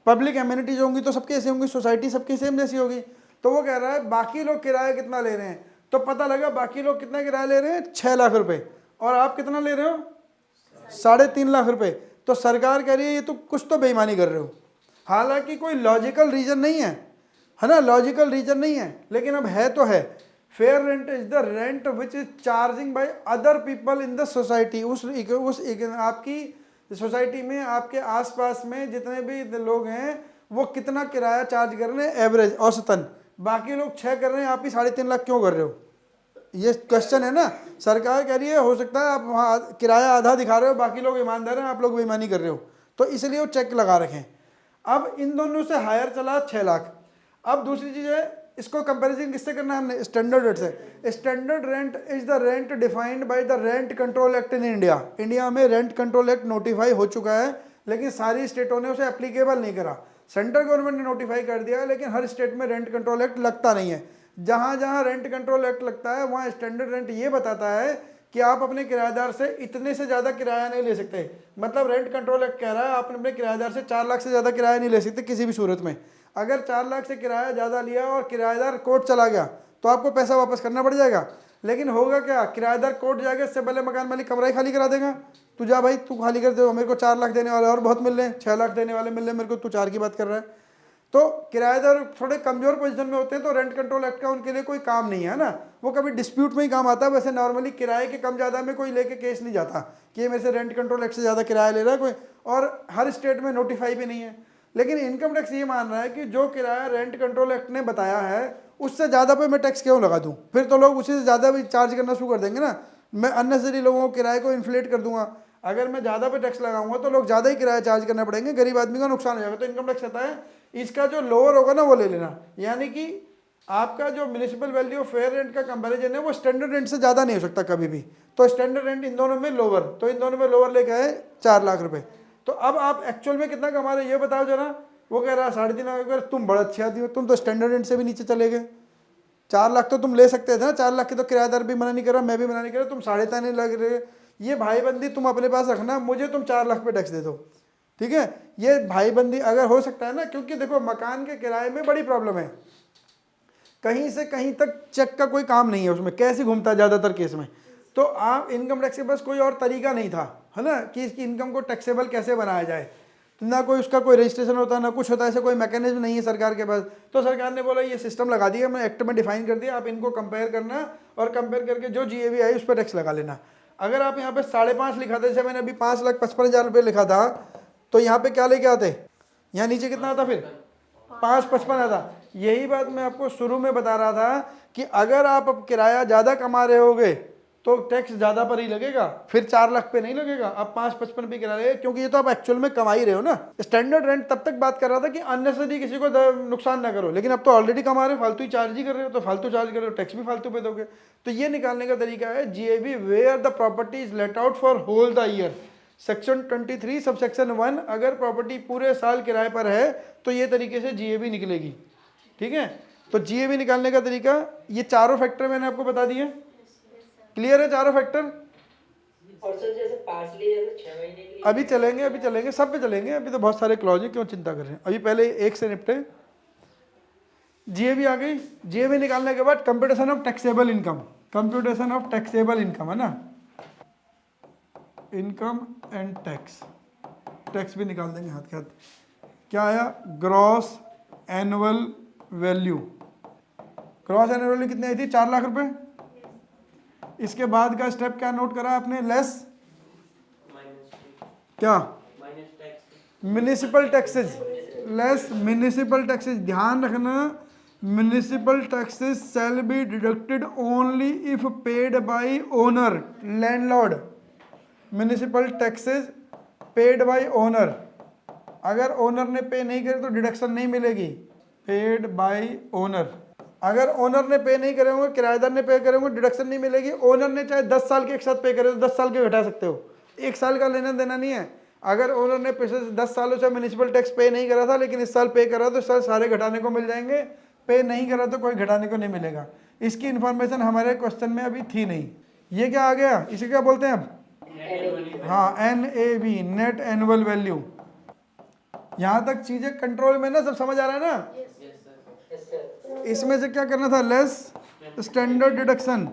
पब्लिक एम्यूनिटीज होंगी तो सबके ऐसे होंगी, सोसाइटी सबकी सेम जैसी होगी। तो वो कह रहा है बाकी लोग किराया कितना ले रहे हैं, तो पता लगा बाकी लोग कितना किराया ले रहे हैं, 6 लाख रुपए, और आप कितना ले रहे हो, 3.5 लाख रुपए। तो सरकार कह रही है ये तो कुछ तो बेईमानी कर रहे हो। हालांकि कोई लॉजिकल रीजन नहीं है ना, लॉजिकल रीजन नहीं है, लेकिन अब है तो है। Fair rent is the rent which is charging by other people in the society. उस आपकी सोसाइटी में, आपके आसपास में जितने भी लोग हैं वो कितना किराया चार्ज कर रहे हैं एवरेज, औसतन। बाकी लोग 6 कर रहे हैं, आप ही 3.5 लाख क्यों कर रहे हो, ये क्वेश्चन है ना। सरकार कह रही है हो सकता है आप वहाँ किराया आधा दिखा रहे हो, बाकी लोग ईमानदार हैं, आप लोग बेईमानी कर रहे हो, तो इसलिए वो चेक लगा रखें। अब इन दोनों से हायर चला 6 लाख। अब दूसरी चीज़ है, इसको कंपैरिजन किससे करना है हमने, स्टैंडर्ड रेट से। Standard rent is the rent defined by the rent control act in India. India में रेंट कंट्रोल एक्ट नोटिफाई हो चुका है, लेकिन सारी स्टेटों ने उसे एप्लीकेबल नहीं करा। सेंट्रल गवर्नमेंट ने नोटिफाई कर दिया, लेकिन हर स्टेट में रेंट कंट्रोल एक्ट लगता नहीं है। जहाँ जहाँ रेंट कंट्रोल एक्ट लगता है वहाँ स्टैंडर्ड रेंट ये बताता है कि आप अपने किराएदार से इतने से ज़्यादा किराया नहीं ले सकते। मतलब रेंट कंट्रोल एक्ट कह रहा है आप अपने किराएदार से 4 लाख से ज़्यादा किराया नहीं ले सकते किसी भी सूरत में। अगर 4 लाख से किराया ज़्यादा लिया और किराएदार कोर्ट चला गया तो आपको पैसा वापस करना पड़ जाएगा। लेकिन होगा क्या, किराएदार कोर्ट जाएगा, इससे पहले मकान मालिक कमरा ही खाली करा देगा। तू जा भाई, तू खाली कर दे, मेरे को 4 लाख देने वाले और बहुत मिल रहे हैं, 6 लाख देने वाले मिल रहे हैं मेरे को, तू 4 की बात कर रहा है। तो किराएदार थोड़े कमजोर पोजीशन में होते हैं, तो रेंट कंट्रोल एक्ट का उनके लिए कोई काम नहीं है ना, वो कभी डिस्प्यूट में ही काम आता है। वैसे नॉर्मली किराए के कम ज़्यादा में कोई लेके केस नहीं जाता कि ये मेरे से रेंट कंट्रोल एक्ट से ज़्यादा किराया ले रहा है कोई, और हर स्टेट में नोटिफाई भी नहीं है। लेकिन इनकम टैक्स ये मान रहा है कि जो किराया रेंट कंट्रोल एक्ट ने बताया है उससे ज़्यादा पे मैं टैक्स क्यों लगा दूँ, फिर तो लोग उसी से ज़्यादा भी चार्ज करना शुरू कर देंगे ना। मैं अननेसेसरी लोगों को किराए को इन्फ्लेट कर दूंगा। अगर मैं ज़्यादा पे टैक्स लगाऊंगा तो लोग ज़्यादा ही किराया चार्ज करना पड़ेंगे, गरीब आदमी का नुकसान हो जाएगा। तो इनकम टैक्स कहता है इसका जो लोअर होगा ना वो ले लेना, यानी कि आपका जो municipal value of fair rent का कंपैरिजन है वो स्टैंडर्ड रेंट से ज़्यादा नहीं हो सकता कभी भी। तो स्टैंडर्ड रेंट इन दोनों में लोअर, तो इन दोनों में लोअर लेके आए 4 लाख रुपए। तो अब आप एक्चुअल में कितना कमा रहे हो ये बताओ जरा। वो कह रहा है 3.5 लाख। तुम बड़ा अच्छे आदमी हो, तुम तो स्टैंडर्ड रेंट से भी नीचे चले गए। 4 लाख तो तुम ले सकते थे ना, 4 लाख की तो किराएदार भी मना नहीं कर रहा, मैं भी मना नहीं कर रहा, तुम 3.5 लग रहे। ये भाईबंदी तुम अपने पास रखना, मुझे तुम 4 लाख पे टैक्स दे दो, ठीक है। ये भाईबंदी अगर हो सकता है ना, क्योंकि देखो मकान के किराए में बड़ी प्रॉब्लम है, कहीं से कहीं तक चेक का कोई काम नहीं है उसमें, कैसे घूमता है ज़्यादातर केस में। तो आप इनकम टैक्स के पास कोई और तरीका नहीं था, है ना, कि इसकी इनकम को टैक्सेबल कैसे बनाया जाए। ना कोई उसका कोई रजिस्ट्रेशन होता है ना कुछ होता है, ऐसा कोई मैकेनिज्म नहीं है सरकार के पास। तो सरकार ने बोला ये सिस्टम लगा दिया, मैं एक्ट में डिफाइन कर दिया, आप इनको कंपेयर करना और कंपेयर करके जो GAV आई उस पर टैक्स लगा लेना। अगर आप यहाँ पे 5.5 लिखा था, जैसे मैंने अभी 5,55,000 रुपये लिखा था, तो यहाँ पे क्या लेके आते, यहाँ नीचे कितना आता, फिर 5,55 आता। यही बात मैं आपको शुरू में बता रहा था कि अगर आप अब किराया ज़्यादा कमा रहे होगे तो टैक्स ज़्यादा पर ही लगेगा, फिर 4 लाख पे नहीं लगेगा, अब 5,55 पे किराया लगेगा, क्योंकि ये तो आप एक्चुअल में कमा ही रहे हो ना। स्टैंडर्ड रेंट तब तक बात कर रहा था कि अननेसेसरी किसी को नुकसान ना करो, लेकिन अब तो ऑलरेडी कमा रहे हो, फालतू ही चार्ज ही कर रहे हो, तो फालतू चार्ज कर रहे हो, टैक्स भी फालतू पे दोगे। तो ये निकालने का तरीका है GAV where the property is let out for whole the year, section 23 sub section 1। अगर प्रॉपर्टी पूरे साल किराए पर है तो ये तरीके से GAV निकलेगी, ठीक है। तो GAV निकालने का तरीका, ये चारों फैक्टर मैंने आपको बता दिए, क्लियर है चारों फैक्टर।
और सर जैसे पार्सली जैसे 6 महीने के लिए
अभी चलेंगे सब पे चलेंगे, अभी तो बहुत सारे क्लॉज है, क्यों चिंता कर रहे हैं, अभी पहले एक से निपटे। GAV आ गई। GAV निकालने के बाद computation of taxable income, computation of taxable income है ना, इनकम एंड टैक्स, टैक्स भी निकाल देंगे हाथ के हाथ। क्या आया, gross annual value. Gross annual value कितनी आई थी, 4 लाख रुपए। इसके बाद का स्टेप क्या नोट करा आपने, लेस क्या, municipal taxes, less municipal taxes. ध्यान रखना, municipal taxes shall be deducted only if paid by owner, landlord. Municipal taxes paid by owner, अगर ओनर ने पे नहीं करे तो डिडक्शन नहीं मिलेगी। पेड बाय ओनर, अगर ओनर ने पे नहीं करे होंगे, किराएदार ने पे करे होंगे, डिडक्शन नहीं मिलेगी। ओनर ने चाहे 10 साल के एक साथ पे करे तो 10 साल के घटा सकते हो, 1 साल का लेना देना नहीं है। अगर ओनर ने पिछले 10 सालों से म्युनिसिपल टैक्स पे नहीं करा था लेकिन इस साल पे करा तो इस साल सारे घटाने को मिल जाएंगे, पे नहीं करा तो कोई घटाने को नहीं मिलेगा। इसकी इन्फॉर्मेशन हमारे क्वेश्चन में अभी थी नहीं। ये क्या आ गया, इसे क्या बोलते हैं अब, हाँ NAV, नेट एनुअल वैल्यू। यहाँ तक चीजें कंट्रोल में ना, सब समझ आ रहा है ना। इसमें से क्या करना था, less standard deduction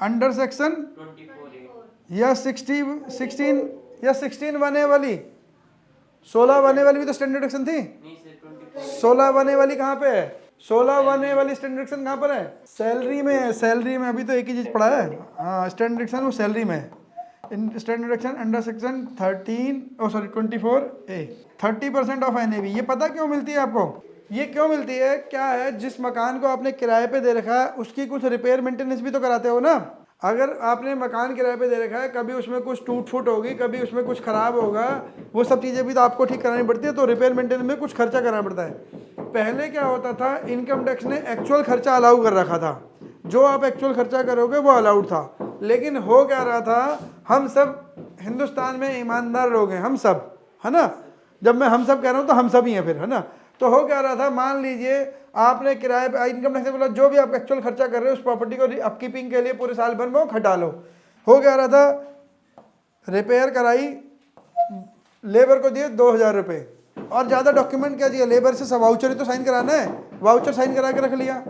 under section
24A
या 16 या 16 बने वाली, 16 बने वाली भी तो स्टैंडर्ड डिडक्शन थी।
नहीं सर 24
16 बने वाली कहाँ पे है, 16 बने वाली स्टैंडर्ड डिडक्शन कहाँ पर है, सैलरी में है। सैलरी में अभी तो एक ही चीज पढ़ा है, हाँ स्टैंडर्ड डिडक्शन वो सैलरी में है। Standard deduction under section 24A 30% of NAV। ये पता क्यों मिलती है आपको, ये क्यों मिलती है, क्या है, जिस मकान को आपने किराए पे दे रखा है उसकी कुछ रिपेयर मेंटेनेंस भी तो कराते हो ना। अगर आपने मकान किराए पे दे रखा है, कभी उसमें कुछ टूट फूट होगी, कभी उसमें कुछ खराब होगा, वो सब चीज़ें भी तो आपको ठीक करानी पड़ती है, तो रिपेयर मेंटेनेंस में कुछ खर्चा करना पड़ता है। पहले क्या होता था, इनकम टैक्स ने एक्चुअल खर्चा अलाउ कर रखा था, जो आप एक्चुअल खर्चा करोगे वो अलाउड था। लेकिन हो क्या रहा था, हम सब हिंदुस्तान में ईमानदार लोग हैं, हम सब, है ना। जब मैं हम सब कह रहा हूँ तो हम सब ही हैं फिर, है ना। तो हो क्या रहा था, मान लीजिए आपने किराए पे, इनकम टैक्स ने बोला जो भी आप एक्चुअल खर्चा कर रहे हो उस प्रॉपर्टी को अपकीपिंग के लिए पूरे साल भर में हटा लो। हो क्या रहा था, रिपेयर कराई, लेबर को दिए 2000 रुपये, और ज़्यादा डॉक्यूमेंट क्या चाहिए, लेबर से सब वाउचर ही तो साइन कराना है, वाउचर साइन करा के रख लिया।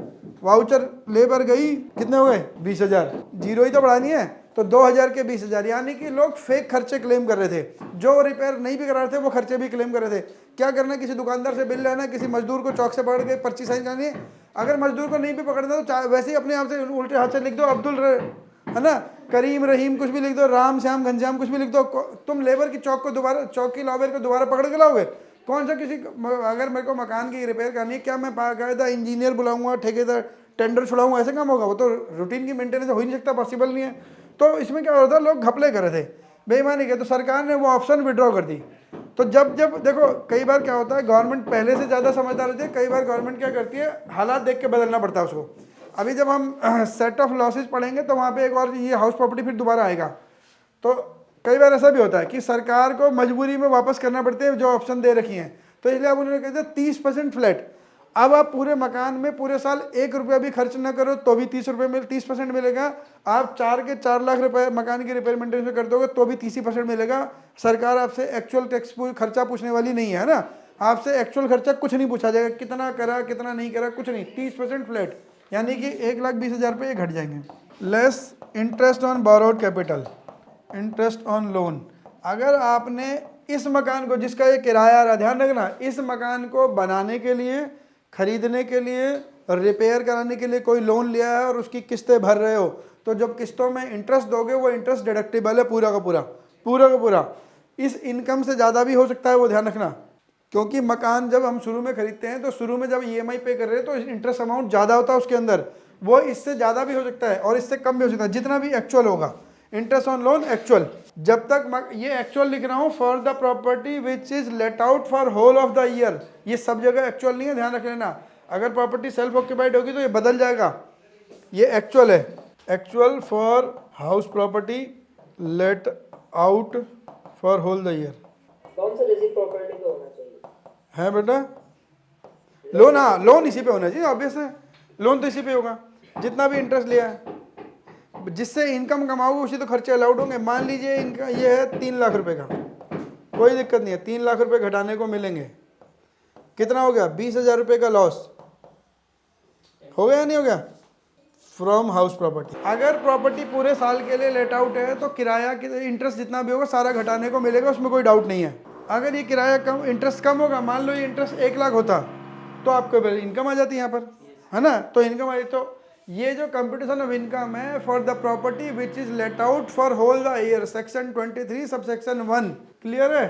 वाउचर लेबर गई, कितने हो गए 20,000, जीरो ही तो बढ़ानी है, तो 2000 के 20,000। यानी कि लोग फेक खर्चे क्लेम कर रहे थे, जो रिपेयर नहीं भी करा रहे थे वो खर्चे भी क्लेम कर रहे थे। क्या करना, किसी दुकानदार से बिल लेना, किसी मजदूर को चौक से पकड़ के पर्ची साइन करनी है। अगर मजदूर को नहीं भी पकड़ना तो वैसे ही अपने आप से उल्टे हाथ से लिख दो अब्दुल, है ना, करीम रहीम कुछ भी लिख दो, राम श्याम घनश्याम कुछ भी लिख दो। तुम लेबर की चौक को दोबारा, चौक की लॉबर को दोबारा पकड़ के लाओगे। कौन सा किसी, अगर मेरे को मकान की रिपेयर करनी है, क्या मैं बाकायदा इंजीनियर बुलाऊंगा, ठेकेदार, टेंडर छुड़ाऊंगा, ऐसे काम होगा? वो तो रूटीन की मेंटेनेंस हो ही नहीं सकता, पॉसिबल नहीं है। तो इसमें क्या होता है, लोग घपले कर रहे थे, बेईमानी के, तो सरकार ने वो ऑप्शन विड्रॉ कर दी। तो जब देखो, कई बार क्या होता है, गवर्नमेंट पहले से ज़्यादा समझदार होती है, कई बार गवर्नमेंट क्या करती है, हालात देख के बदलना पड़ता है उसको। अभी जब हम सेट ऑफ लॉसेस पढ़ेंगे तो वहाँ पे एक और ये हाउस प्रॉपर्टी फिर दोबारा आएगा। तो कई बार ऐसा भी होता है कि सरकार को मजबूरी में वापस करना पड़ते हैं जो ऑप्शन दे रखी हैं, तो इसलिए अब उन्होंने कहते हैं 30% फ्लैट। अब आप पूरे मकान में पूरे साल 1 रुपया भी खर्च ना करो तो भी 30% मिलेगा। आप 4 लाख रुपए मकान की रिपेयर मेंटेनेंस में कर दोगे तो भी 30% मिलेगा। सरकार आपसे एक्चुअल टैक्स खर्चा पूछने वाली नहीं है ना, आपसे एक्चुअल खर्चा कुछ नहीं पूछा जाएगा, कितना करा कितना नहीं करा कुछ नहीं, 30% फ्लैट, यानी कि 1,20,000 रुपये घट जाएंगे। Less interest on borrowed capital, interest on loan. अगर आपने इस मकान को, जिसका ये किराया आ रहा, ध्यान रखना, इस मकान को बनाने के लिए, खरीदने के लिए, रिपेयर कराने के लिए कोई लोन लिया है और उसकी किस्तें भर रहे हो, तो जब किस्तों में इंटरेस्ट दोगे वो इंटरेस्ट डिडक्टेबल है पूरा का पूरा। इस इनकम से ज़्यादा भी हो सकता है, वो ध्यान रखना, क्योंकि मकान जब हम शुरू में खरीदते हैं तो शुरू में जब EMI पे कर रहे हैं तो इंटरेस्ट अमाउंट ज़्यादा होता है उसके अंदर, वो इससे ज़्यादा भी हो सकता है और इससे कम भी हो सकता है, जितना भी एक्चुअल होगा। इंटरेस्ट ऑन लोन एक्चुअल, जब तक ये एक्चुअल लिख रहा हूँ, for the property which is let out for whole of the year, ये सब जगह एक्चुअल नहीं है, ध्यान रख लेना। अगर प्रॉपर्टी सेल्फ ऑक्यूपाइड होगी तो ये बदल जाएगा, ये एक्चुअल है। Actual for house property let out for whole the year.
कौन सा रेसिड प्रॉपर्टी पे होना चाहिए
है बेटा? लोन, हाँ लोन इसी पे होना चाहिए, ऑब्वियस है, लोन तो इसी पे होगा। जितना भी इंटरेस्ट लिया है, जिससे इनकम कमाओगे उसी तो खर्चे अलाउड होंगे। मान लीजिए इनका ये है 3 लाख रुपए का, कोई दिक्कत नहीं है, 3 लाख रुपए घटाने को मिलेंगे, कितना हो गया? 20,000 रुपये का लॉस हो गया, नहीं हो गया? From house property. अगर प्रॉपर्टी पूरे साल के लिए लेट आउट है तो किराया इंटरेस्ट जितना भी होगा सारा घटाने को मिलेगा, उसमें कोई डाउट नहीं है। अगर ये किराया कम, इंटरेस्ट कम होगा, मान लो ये इंटरेस्ट 1 लाख होता तो आपको इनकम आ जाती यहाँ पर, है ना। तो इनकम आई, तो ये जो कंप्यूटेशन ऑफ इनकम है for the property which is let out for whole the year, section 23 subsection 1, clear है।